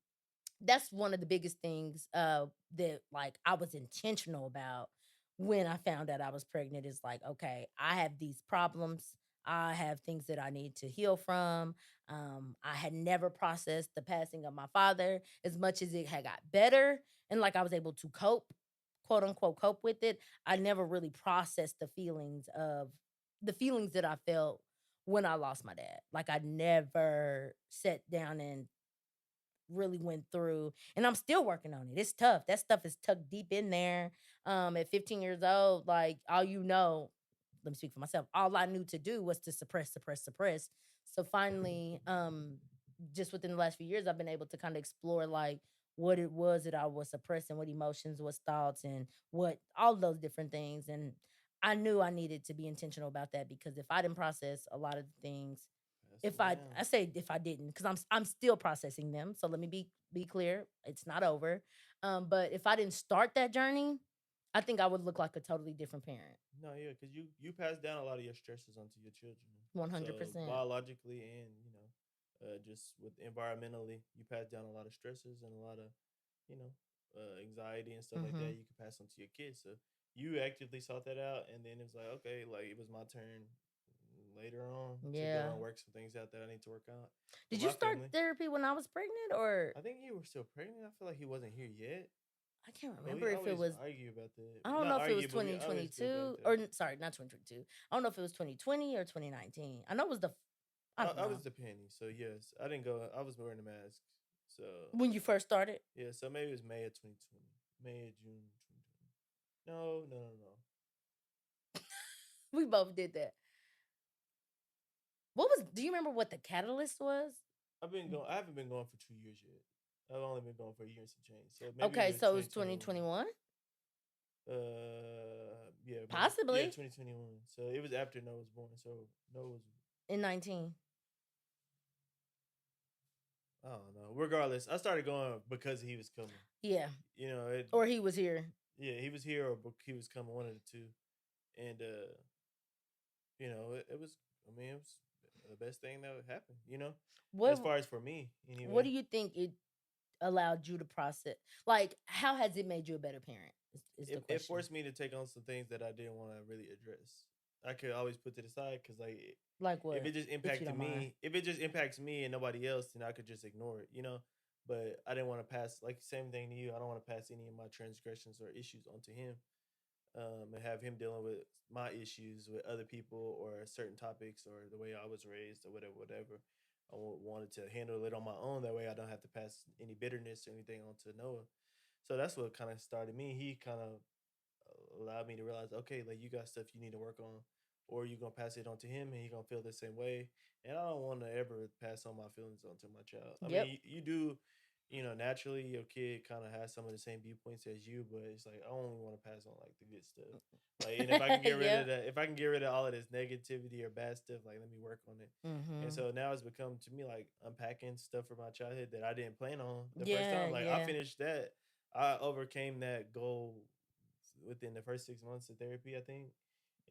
that's one of the biggest things that like I was intentional about when I found out I was pregnant is like, okay, I have these problems. I have things that I need to heal from. I had never processed the passing of my father as much as it had got better. And like I was able to cope, quote unquote, cope with it. I never really processed the feelings that I felt when I lost my dad. Like I never sat down and really went through, and I'm still working on it. It's tough. That stuff is tucked deep in there. At 15 years old, like let me speak for myself. All I knew to do was to suppress, suppress, suppress. So finally, just within the last few years, I've been able to kind of explore like what it was that I was suppressing, what emotions, what thoughts, and what all those different things. And I knew I needed to be intentional about that because if I didn't process a lot of the things, pass if them down. I say if I didn't, because I'm still processing them. So let me be clear, it's not over. But if I didn't start that journey, I think I would look like a totally different parent. No, yeah, because you pass down a lot of your stresses onto your children. One hundred So percent. biologically and just with environmentally, you pass down a lot of stresses and a lot of you know anxiety and stuff like Mm-hmm. that. You can pass on to your kids. So you actively sought that out, and then it was like okay, like it was my turn later on to go Yeah. and work some things out that I need to work out with Did you my start family. therapy when I was pregnant, or I think you were still pregnant. I feel like he wasn't here yet, I can't but remember we if it always was. argue about that. I don't know Not if it was argue, but we always go back 2022 to or that. sorry, not 2022. I don't know if it was 2020 or 2019. I know it was I don't I know was the penny, so yes, I didn't go. I was wearing a mask, so when you first started. yeah. So maybe it was May of 2020, May of June 2020. No, no, no, no. We both did that. What was? Do you remember what the catalyst was? I've been going. I haven't been going for 2 years yet. I've only been going for a year and some change. So maybe it Okay, was so it was 2021. 2021, Yeah, maybe yeah, possibly 2021. So it was after Noah was born. So Noah was in 19. I don't know. Regardless, I started going because he was coming. Yeah, You know, it. or he was here. Yeah, he was here or he was coming. One of the two, and it was. I mean, it was the best thing that would happen. As What far as for me, What anyway. do you think it allowed you to process? Like, how has it made you a better parent? Is the It question. forced me to take on some things that I didn't want to really address. I could always put to the side because like Like if it what? just If you impacted don't mind. me, if it just impacts me and nobody else, then I could just ignore it. But I didn't want to pass like same thing to you. I don't want to pass any of my transgressions or issues onto him, and have him dealing with my issues with other people or certain topics or the way I was raised or whatever, whatever. Wanted to handle it on my own. That way, I don't have to pass any bitterness or anything on to Noah. So that's what kind of started me. He kind of allowed me to realize, okay, like you got stuff you need to work on, or you're gonna pass it on to him and he gonna feel the same way. And I don't want to ever pass on my feelings onto my child. I Yep. mean, you do, naturally your kid kind of has some of the same viewpoints as you, but it's like I only want to pass on like the good stuff. Like, and if I can get rid of Yep. that, if I can get rid of all of this negativity or bad stuff, like let me work on it. And Mm-hmm. so now it's become to me like unpacking stuff from my childhood that I didn't plan on the first Yeah. time. Like I Yeah. finished that, I overcame that goal within the first 6 months of therapy, I think,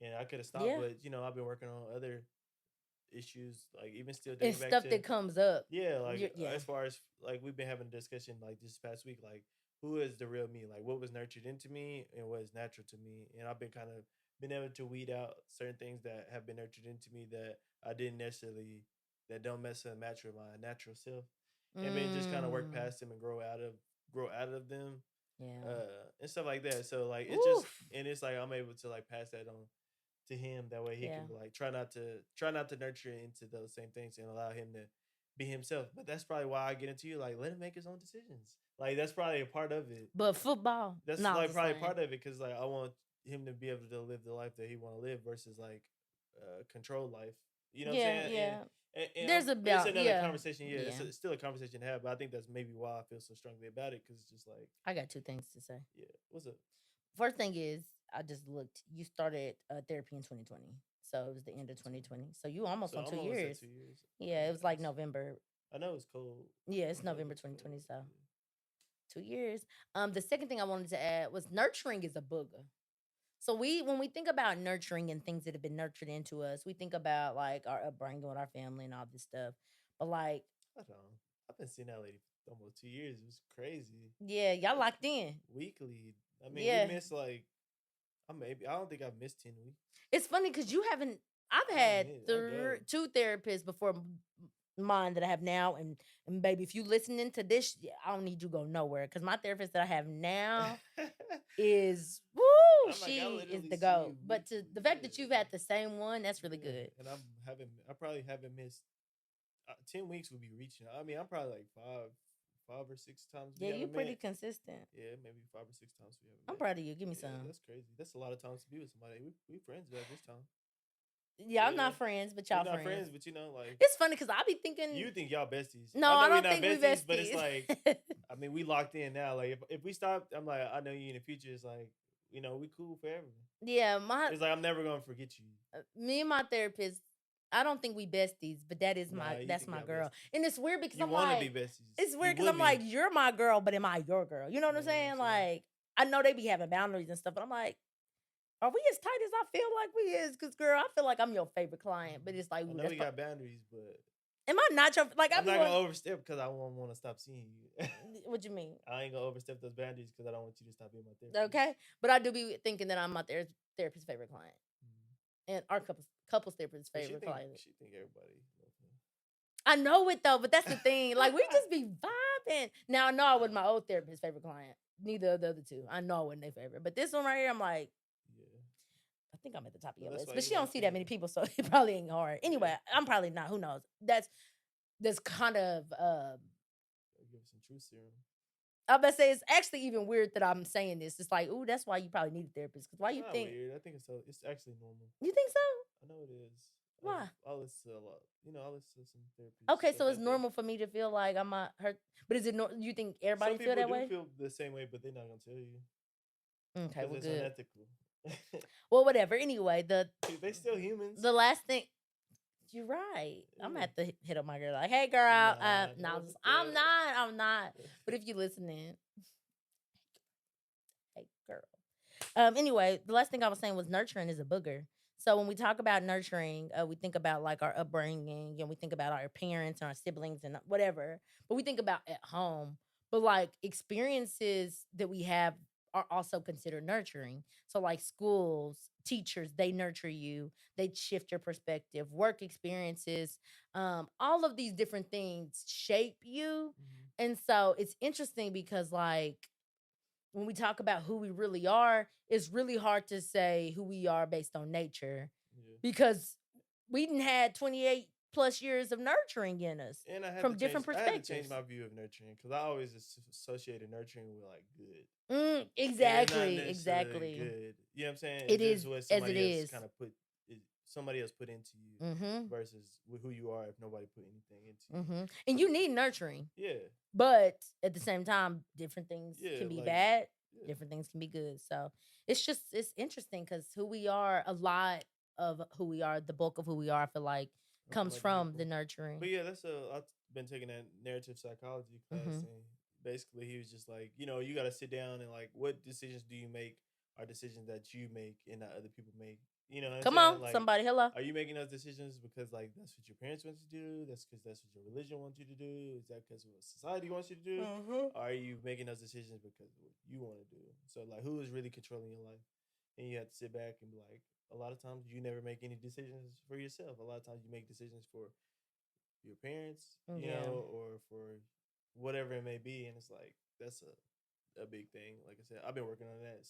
and I could have stopped, Yeah. but I've been working on other issues, like even still And dating back stuff to, that comes up. yeah, like Yeah. as far as like we've been having a discussion like this past week, like who is the real me, like what was nurtured into me and what is natural to me, and I've been kind of been able to weed out certain things that have been nurtured into me that I didn't necessarily, that don't necessarily match with my natural self, and then just kind of work Mm. past them and grow out of them, Yeah. and stuff like that. So like it's just, Oof. and it's like I'm able to like pass that on to him. That way he Yeah. can like try not to nurture into those same things and allow him to be himself. But that's probably why I get into you. Like let him make his own decisions. Like that's probably a part of it. But football, That's no, I'm like just probably saying. part of it because like I want him to be able to live the life that he want to live versus like control life. You know what I'm Yeah, saying? yeah. And There's it's about another yeah, conversation. Yeah, yeah. it's still a conversation to have. But I think that's maybe why I feel so strongly about it because it's just like, I got two things to say. yeah, what's up? First thing is, I just looked. You started therapy in 2020, so it was the end of 2020. 2020. So you almost So on I'm two almost at years. 2 years. Yeah, it was like Nice. November. I know it's cold. Yeah, I it's know it November gets 2020. cold. So Yeah. 2 years. The second thing I wanted to add was nurturing is a booger. So when we think about nurturing and things that have been nurtured into us, we think about like our upbringing with our family and all this stuff. But like, I don't know. I've been seeing that lady for almost 2 years. It was crazy. yeah, y'all Like locked in. weekly. I mean, we Yeah, missed like I don't think I've missed 10 weeks. it's funny because you haven't. I've I had admit, I go. two therapists before mine that I have now, and baby, if you listening to this, yeah, I don't need you to go nowhere because my therapist that I have now is woo. I'm like, I She is literally the see goat. you But to weekly. the fact that you've Yeah. had the same one, that's really Yeah. good. And I probably haven't missed 10 weeks would be reaching. I mean, I'm probably like five or six times we Yeah, you haven't pretty met. consistent. Yeah, maybe 5 or 6 times we haven't I'm met. proud of you. Give me Yeah, some. that's crazy. That's a lot of times to be with somebody. We friends at this time. Y'all Yeah, not friends, but we're y'all not friends. friends, but like It's funny because I be thinking, you think y'all besties. no, I I know we're don't not think we besties, but it's besties. like, I mean, we locked in now. Like if we stop, I'm like, I know you in the future. It's like, we cool forever. Yeah, my It's like I'm never gonna forget you. me and my therapist, I don't think we besties, but Nah, you that's think my y'all girl. besties. And it's weird because You I'm want to be like, besties. it's You weird because would I'm like, be. you're my girl, but am I your girl? You know what I'm Yeah, saying? sure. Like, I know they be having boundaries and stuff, but I'm like, are we as tight as I feel like we is? Because girl, I feel like I'm your favorite client, but it's like, I ooh, know we got boundaries, but am I not your like? I I'm be not going. gonna overstep because I won't want to stop seeing you. What you mean? I ain't gonna overstep those boundaries because I don't want you to stop being my therapist. Okay, but I do be thinking that I'm my therapist's favorite client Mhm. and our couple's therapist's But she favorite think client. she think everybody love I know it though, but that's the thing. Like we her. just be vibing. Now I know I wasn't my old therapist's favorite client. Neither of the other two. I know I wasn't their favorite. But this one right here, I'm like, Yeah, I think I'm at the top of but your that's list. why But you she don't locked see that in. many people, so it probably ain't hard. Yeah, Anyway, I'm probably not. Who knows? That's kind of gotta give her some truth serum. I'm about to say it's actually even weird that I'm saying this. It's like, ooh, that's why you probably need a therapist. Because why It's you not think weird. I think it's actually normal. you think so? I know it is. Why? I listen to a lot. I listen to some therapy Okay, stuff so it's out there. normal for me to feel like I'm not hurt. But is it you think Some everybody feel people that do way? feel the same way, but they're not gonna tell you Okay, because well it's good. unethical. Well, whatever. Anyway, They still humans. the last thing you're right. I'm Yeah. at the hit up my girl like, hey girl, Nah, don't no, do I'm not. But if you listening, hey girl. Anyway, the last thing I was saying was nurturing is a booger. So when we talk about nurturing, we think about like our upbringing and we think about our parents and our siblings and whatever. But we think about at home. But like experiences that we have are also considered nurturing. So like schools, teachers, they nurture you. They shift your perspective. Work experiences, all of these different things shape you. Mhm. And so it's interesting because like when we talk about who we really are, it's really hard to say who we are based on nature Yeah. because we didn't had 28 plus years of nurturing in us And from different I had to change perspectives. my view of nurturing because I always associated nurturing with like good, and it's not Exactly, necessarily exactly. good. You know what I'm saying? It It's just is what as it somebody else is. kind of somebody else put into you Mm-hmm. versus with who you are if nobody put anything into you. Mm-hmm. And you need nurturing. Yeah, But at the same time, different things yeah, can be like bad, yeah, different things can be good. So it's interesting because who we are, a lot of who we are, the bulk of who we are, I feel like from comes other from the people. nurturing. But yeah, I've been taking that narrative psychology class, Mm-hmm. and basically he was just like, you got to sit down and like, what decisions do you make are decisions that you make and not other people make. You know what I'm Come saying? on, Like, somebody. Hello. are you making those decisions because like that's what your parents want you to do? That's because that's what your religion wants you to do? Is that because what society wants you to do? Mm-hmm. Or are you making those decisions because of what you want to do? So like, who is really controlling your life? And you have to sit back and be like, a lot of times you never make any decisions for yourself. A lot of times you make decisions for your parents, Yeah. or for whatever it may be. And it's like that's a big thing. Like I said, I've been working on that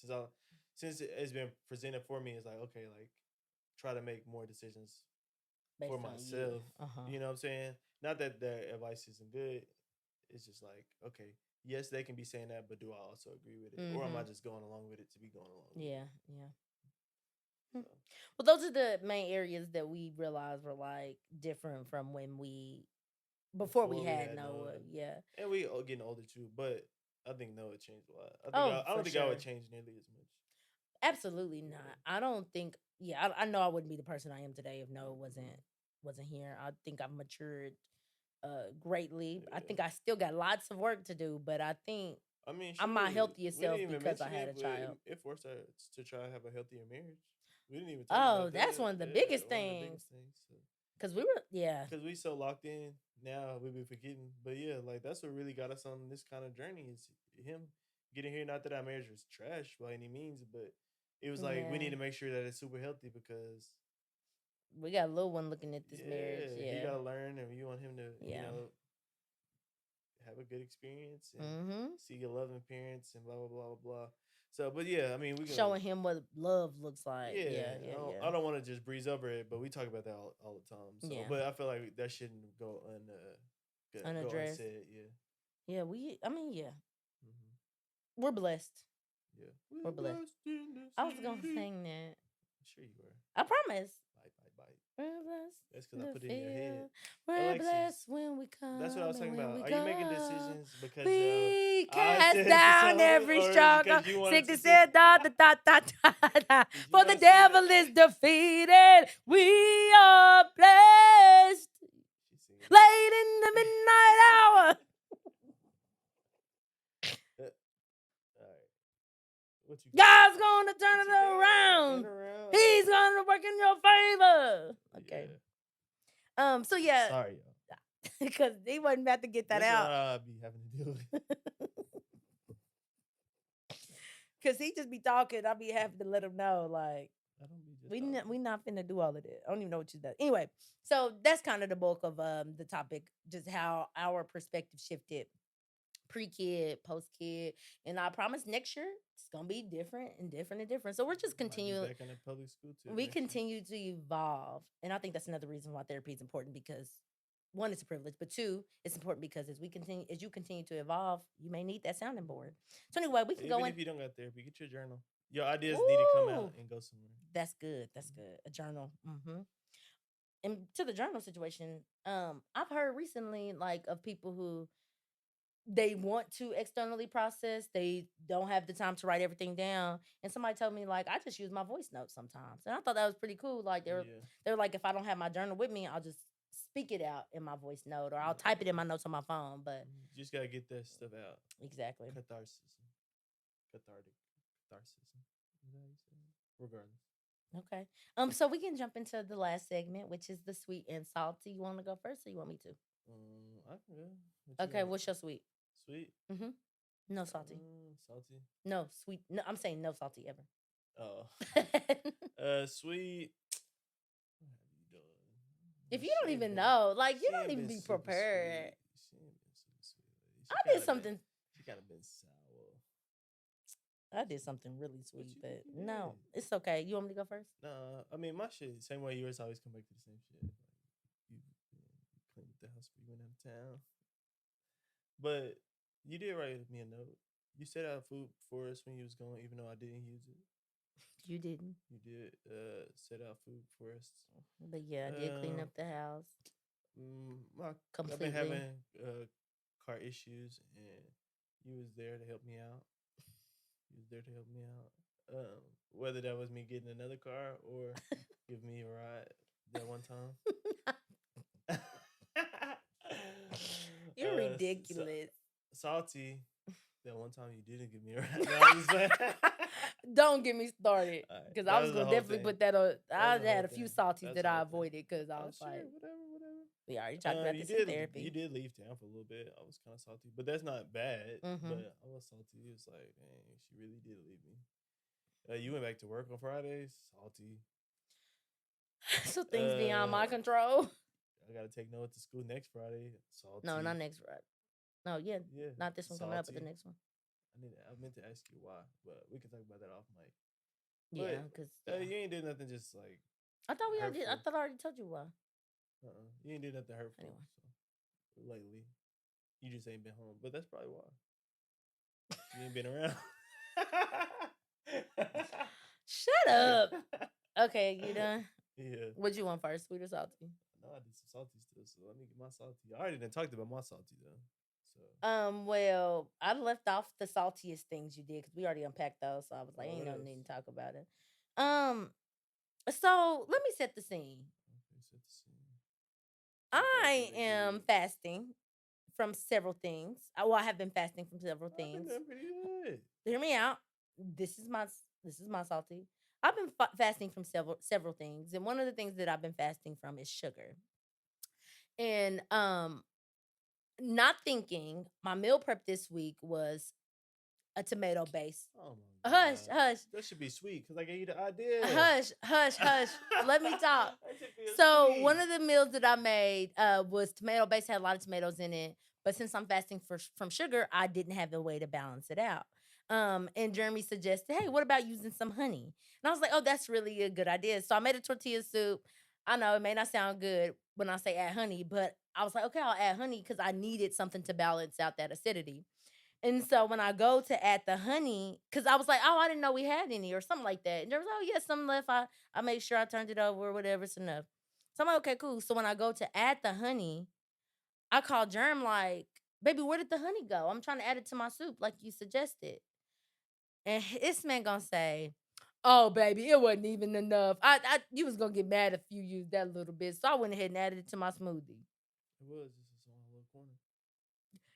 since it's been presented for me. It's like, okay, like try to make more decisions for Based on you. myself. Uh-huh. You know what I'm saying? Not that their advice isn't good. It's just like, okay, yes, they can be saying that, but do I also agree with it, or am I Mm-hmm. just going along with it to be going along with Yeah, it? yeah. Hmm. So Well, those are the main areas that we realized were like different from when we before we before we had had Noah. Noah, Yeah. and we all getting older too, but I think Noah changed a lot. Oh, I for don't think I would sure. change nearly as much. Absolutely not. Yeah. I don't think. Yeah, I know I wouldn't be the person I am today if Noah wasn't here. I think I've matured greatly. I Yeah. think I still got lots of work to do, but I think I mean, I'm my shoot, healthiest we self didn't even because I mention had it, a but child. it forced us to try to have a healthier marriage. We didn't even talk Oh, about that's that. one of the Yeah, biggest one of the things. biggest things. So, Cause we were, yeah, because we so locked in now, we be forgetting. But yeah, like that's what really got us on this kind of journey is him getting here. Not that our marriage was trash by any means, but it was like we yeah. need to make sure that it's super healthy because We got a little one looking at this marriage. yeah, he Yeah, got to learn, and you want him to, yeah. have a good experience and Mm-hmm. see your loving parents and blah blah blah blah blah. So, but yeah, I mean, we can. Showing him what love looks like. Yeah, Yeah, yeah, yeah, I don't want to just breeze over it, but we talk about that all the time. So, yeah. but I feel like that shouldn't go Unaddressed. unsaid. Yeah. Yeah, I mean, yeah, Hmm. we're blessed. Yeah. We're We're blessed. blessed in the I was gonna city. sing that. Sure you were. I promise. Bite, bite, bite. We're blessed That's in because I the put it in your head. field. We're Alexis, blessed when we that's what I come was and talking when about. we Are you making go. decisions because We I cast said the down song, every or is it struggle. because you wanted to Sickness sing? said, da, da, da, da, da, da. Did you For the not sing devil that? is defeated. We are blessed. She's singing Late in the midnight hour. it. All right. What you got? God's gonna turn What it you got? Turn around. around. He's gonna work in your favor. Okay. Yeah. So yeah, Sorry, y'all. because he wasn't about to get that This is what out. I be having to deal with. Cause he just be talking. I be having to let him know, like I don't be just talking. we not finna do all of that. I don't even know what you does. Anyway, so that's kind of the bulk of the topic, just how our perspective shifted pre-kid, post-kid, and I promise next year it's gonna be different and different and different. So we're just Might be continuing. back in the public school too We next year. continue to evolve, and I think that's another reason why therapy is important because one, it's a privilege, but two, it's important because as you continue to evolve, you may need that sounding board. So anyway, we can go Even in. if you don't got therapy, get your journal. Your ideas need to come out Ooh, and go somewhere. that's good. That's Mhm. good. A journal. Mm-hmm. And to the journal situation, I've heard recently like of people who they want to externally process, they don't have the time to write everything down. And somebody told me like I just use my voice notes sometimes. And I thought that was pretty cool. Like Yeah. they're like if I don't have my journal with me, I'll just speak it out in my voice note or I'll type it in my notes on my phone. But You just gotta get that stuff out. exactly. Catharsis. Cathartic. Catharsis. Is that how you say it? Regardless. Okay. So we can jump into the last segment, which is the sweet and salty. You want to go first or you want me to? I can go. What you Okay, got? what's your sweet? Sweet. Mm-hmm. No salty. Salty. No sweet. No, I'm saying no salty ever. Oh. Sweet. What have you done? If you She don't ain't even been. know, like you She don't ain't even been be super prepared. sweet. She ain't been super sweet. I did something. She kind of been sour. I did something really What sweet, you think but you no, did? it's okay. You want me to go first? Nah, I mean my shit. Same way yours always come back to the same shit. Like you cleaned up the house before you went out of town. But you did write me a note. You set out food for us when you was gone, even though I didn't use it. You didn't. You did set out food for us. But yeah, I did clean Um, up the house I've been completely. having car issues, and you was there to help me out. You was there to help me out. Whether that was me getting another car or give me a ride that one time. You're So, ridiculous. salty. That one time you didn't give me a ride. No, I'm just playing. Don't get me started, Alright, because I that was was the gonna whole definitely thing. put that on. That was I the whole had a few thing. salties That's that the I whole thing. avoided because I Oh was sure, like, whatever. we already talked about this in You therapy. did leave town for a little bit. I was kind of salty, but that's not bad. Hmm. But I was salty. It was like, dang, she really did leave me. You went back to work on Fridays. Salty. So things beyond Uh, my control. I gotta take Noah to school next Friday. No, not Salty. next Friday. No, yeah, Yeah, not this one coming up, but the salty. next one. I meant to ask you why, but we can talk about that off mic. Yeah, But because yeah, you ain't did nothing just like I thought we already. I hurtful. thought I already told you why. You ain't did nothing hurtful. Anyway, So lately, you just ain't been home. But that's probably why you ain't been around. shut up. Okay, you done? Yeah. What you want first, sweet or salty? No, I did some salty still, so let me get my salty. I already done talked about my salty though. So Well, I left off the saltiest things you did because we already unpacked those. So I was like, ain't what no else? need to talk about it. Um, so let me set the scene. Okay, set the scene. I am fasting from several things. Well, I have been fasting from several I've been things. doing pretty good. Hear me out. This is my salty. I've been fasting from several things, and one of the things that I've been fasting from is sugar. And not thinking, my meal prep this week was a tomato base. Oh my Hush, god. hush. That should be sweet because I gave you the idea. Hush, hush, hush. Let me talk. That should be So sweet. one of the meals that I made was tomato based, had a lot of tomatoes in it. But since I'm fasting from sugar, I didn't have a way to balance it out. And Jeremy suggested, hey, what about using some honey? And I was like, oh, that's really a good idea. So I made a tortilla soup. I know it may not sound good when I say add honey, but I was like, okay, I'll add honey because I needed something to balance out that acidity. And so when I go to add the honey, because I was like, oh, I didn't know we had any or something like that. And there was, oh, yeah, some left. I made sure I turned it over or whatever. It's enough. So I'm like, okay, cool. So when I go to add the honey, I call Germ like, baby, where did the honey go? I'm trying to add it to my soup like you suggested. And this man gonna say, oh, baby, it wasn't even enough. You was gonna get mad if you used that little bit. So I went ahead and added it to my smoothie. It was just a small little corner.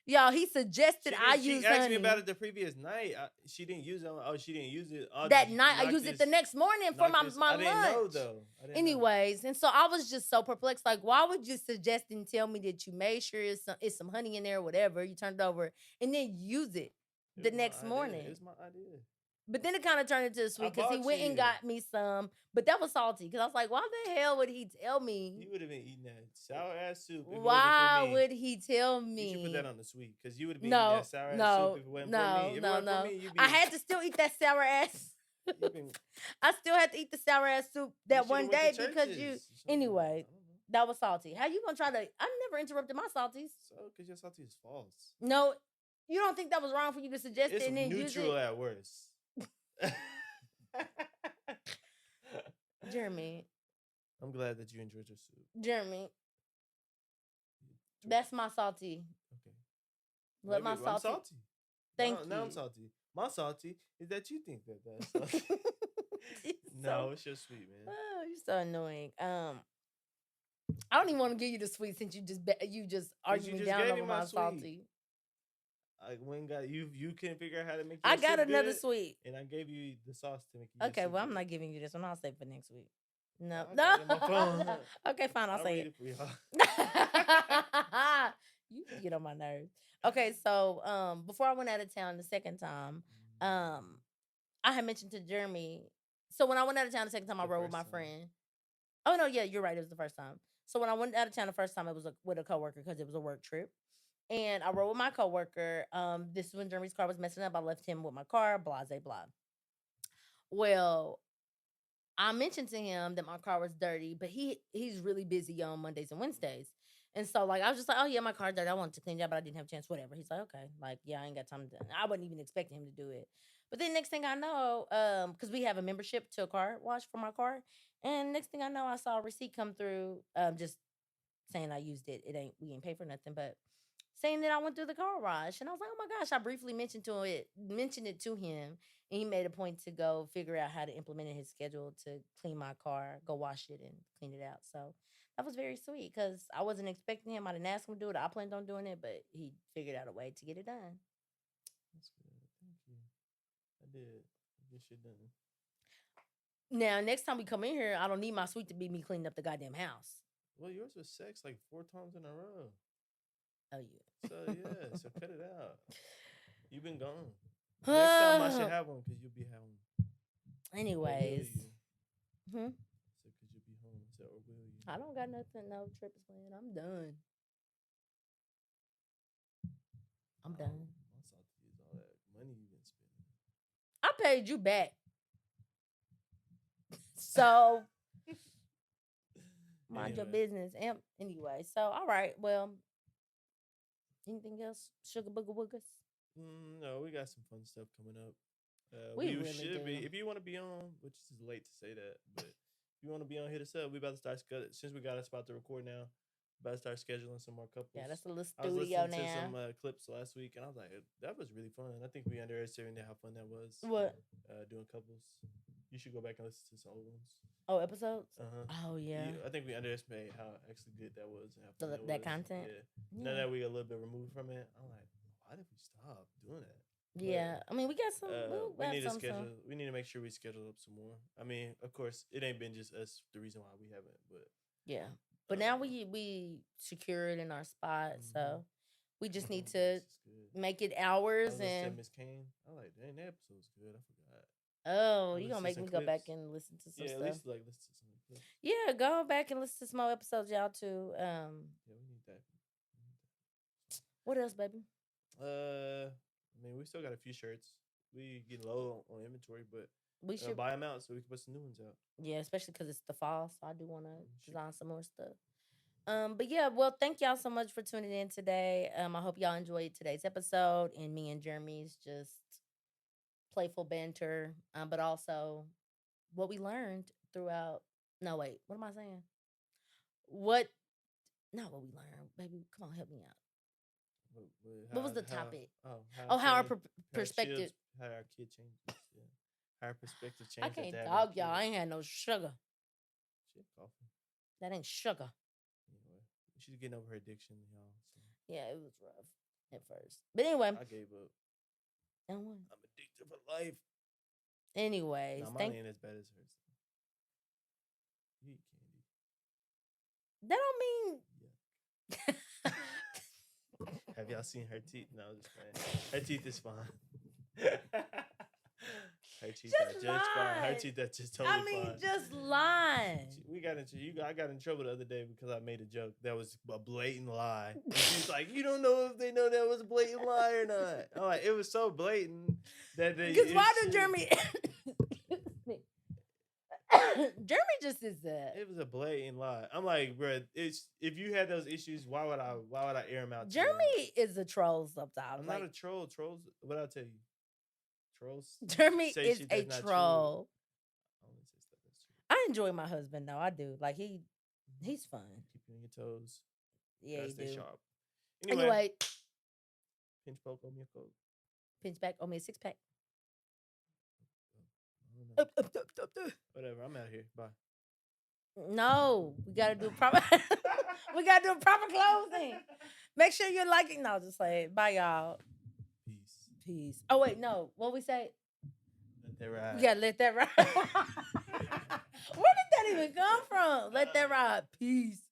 Y'all, he suggested I She use asked honey. me about it the previous night. She didn't use it. She didn't use it. That night. I used it the next morning for my lunch. I didn't know though. Anyways, and so I was just so perplexed. Like, why would you suggest and tell me that you made sure it's some honey in there, or whatever? You turned it over and then use it the next morning. It was my idea. But then it kind of turned into a sweet because he bought went and you. got me some. But that was salty because I was like, why the hell would he tell me? You would have been eating that sour ass soup. If Why it wasn't for me. would he tell me? You should put that on the sweet because you would have been eating that sour ass soup if it wasn't for me. If it wasn't for me, you'd be. I had to still eat that sour ass. I still had to eat the sour ass soup that one day because you. Anyway, that was salty. How you gonna try to? I never interrupted my salties. So, because your salty is false. No, you don't think that was wrong for you to suggest it and then use it? Neutral at worst. Jeremy. I'm glad that you enjoyed your soup. Jeremy. That's my salty. Okay. Let my salty. I'm salty. Thank you. Now I'm salty. My salty is that you think that's salty. No, it's just sweet, man. Oh, you're so annoying. I don't even want to give you the sweet since you just argued me down over my salty. I went and got you couldn't figure out how to make. I got another sweet, and I gave you the sauce to make. Okay, well I'm not giving you this one. I'll save for next week. No, no. Okay, fine. I'll say it. You get on my nerves. Okay, so before I went out of town the second time, I had mentioned to Jeremy. So when I went out of town the second time, I rode with my friend. Oh no, yeah, you're right. It was the first time. So when I went out of town the first time, it was with a coworker because it was a work trip. And I rode with my coworker. This is when Jeremy's car was messing up. I left him with my car, blah, blah, blah. Well, I mentioned to him that my car was dirty, but he's really busy on Mondays and Wednesdays. And so like I was just like, oh yeah, my car's dirty. I wanted to clean it up, but I didn't have a chance. Whatever. He's like, okay, like yeah, I ain't got time to. I wasn't even expecting him to do it. But then next thing I know, because we have a membership to a car wash for my car, and next thing I know, I saw a receipt come through, just saying I used it. We ain't pay for nothing, but saying that I went through the car wash. And I was like, oh my gosh, I briefly mentioned it to him. And he made a point to go figure out how to implement in his schedule to clean my car, go wash it and clean it out. So that was very sweet because I wasn't expecting him. I didn't ask him to do it. I planned on doing it, but he figured out a way to get it done. did. Get shit done. Now, next time we come in here, I don't need my suite to be me cleaning up the goddamn house. Well, yours was sex like 4 times in a row. Oh yeah. So yeah, so cut it out. You've been gone. Next time I should have one because you'll be having. Anyways. Hmm? So because you'll be home. So or will you? I don't got nothing, no trips planned. I'm done. I'm done. My salty is all that money you've been spending. I paid you back. So mind your business. Anyway, so all right. Well, anything else? Sugar booger woogers? No, we got some fun stuff coming up. We really should do. be. If you want to be on, which is late to say that, but if you want to be on, hit us up. We about to start since we got a spot to record now. About to start scheduling some more couples. Yeah, that's a little I was studio listening now. to some clips last week, and I was like, that was really fun. I think we underestimated how fun that was. What? Doing couples. You should go back and listen to some old ones. Oh, episodes? Uh-huh. Oh, yeah. I think we underestimated how actually good that was. And how fun that content? Yeah. Now that we're a little bit removed from it, I'm like, why did we stop doing that? Yeah. I mean, we got some. We need to schedule. We need to make sure we schedule up some more. I mean, of course, it ain't been just us the reason why we haven't, but. Yeah. But now we secured in our spot, so we just need to make it ours. And Miss Cain, I like that episode's good. I forgot. Oh, you gonna make me go back and listen to some stuff? At least listen to some clips. Yeah, go back and listen to some more episodes, y'all too. Yeah, we need that. What else, baby? I mean, we still got a few shirts. We get low on inventory, but we should buy them out so we can put some new ones out. Yeah, especially because it's the fall, so I do want to design some more stuff. But yeah, well, thank y'all so much for tuning in today. I hope y'all enjoyed today's episode and me and Jeremy's just playful banter, but also what we learned throughout. No, wait, what am I saying? Not what we learned, baby. Come on, help me out. What was the topic? How our perspective. How our kid changes. Yeah. How our perspective changes. I can't talk, y'all. I ain't had no sugar. Shit, coffee. That ain't sugar. Anyway, she's getting over her addiction, y'all. So. Yeah, it was rough at first. But anyway. I gave up. And what? I'm addicted for life. Anyways. No, mine ain't as bad as hers. You eat candy. That don't mean... Yeah. Have y'all seen her teeth? No, just playing. Her teeth is fine. Her teeth are just fine. Her teeth are just totally fine. I mean, just lying. I got in trouble the other day because I made a joke that was a blatant lie. And she's like, you don't know if they know that was a blatant lie or not. I'm like, it was so blatant that they. Because why did Jeremy? Jeremy just is that. It was a blatant lie. I'm like, bro, if you had those issues, why would I air them out? Jeremy is a troll sometimes. I'm not a troll. Trolls, what I tell you? Trolls. Jeremy is a troll. I enjoy my husband though. I do. Like he's fun. Keep you on your toes. Yeah, you stay do. Sharp. Anyway, pinch poke on me a coke. Pinch back on me a 6-pack. Whatever. I'm out here. Bye. No, we gotta do proper. We gotta do a proper closing. Make sure you're liking. No, just say bye, y'all. Peace. Oh wait, no. What we say? Let that ride. Yeah, let that ride. Where did that even come from? Let that ride. Peace.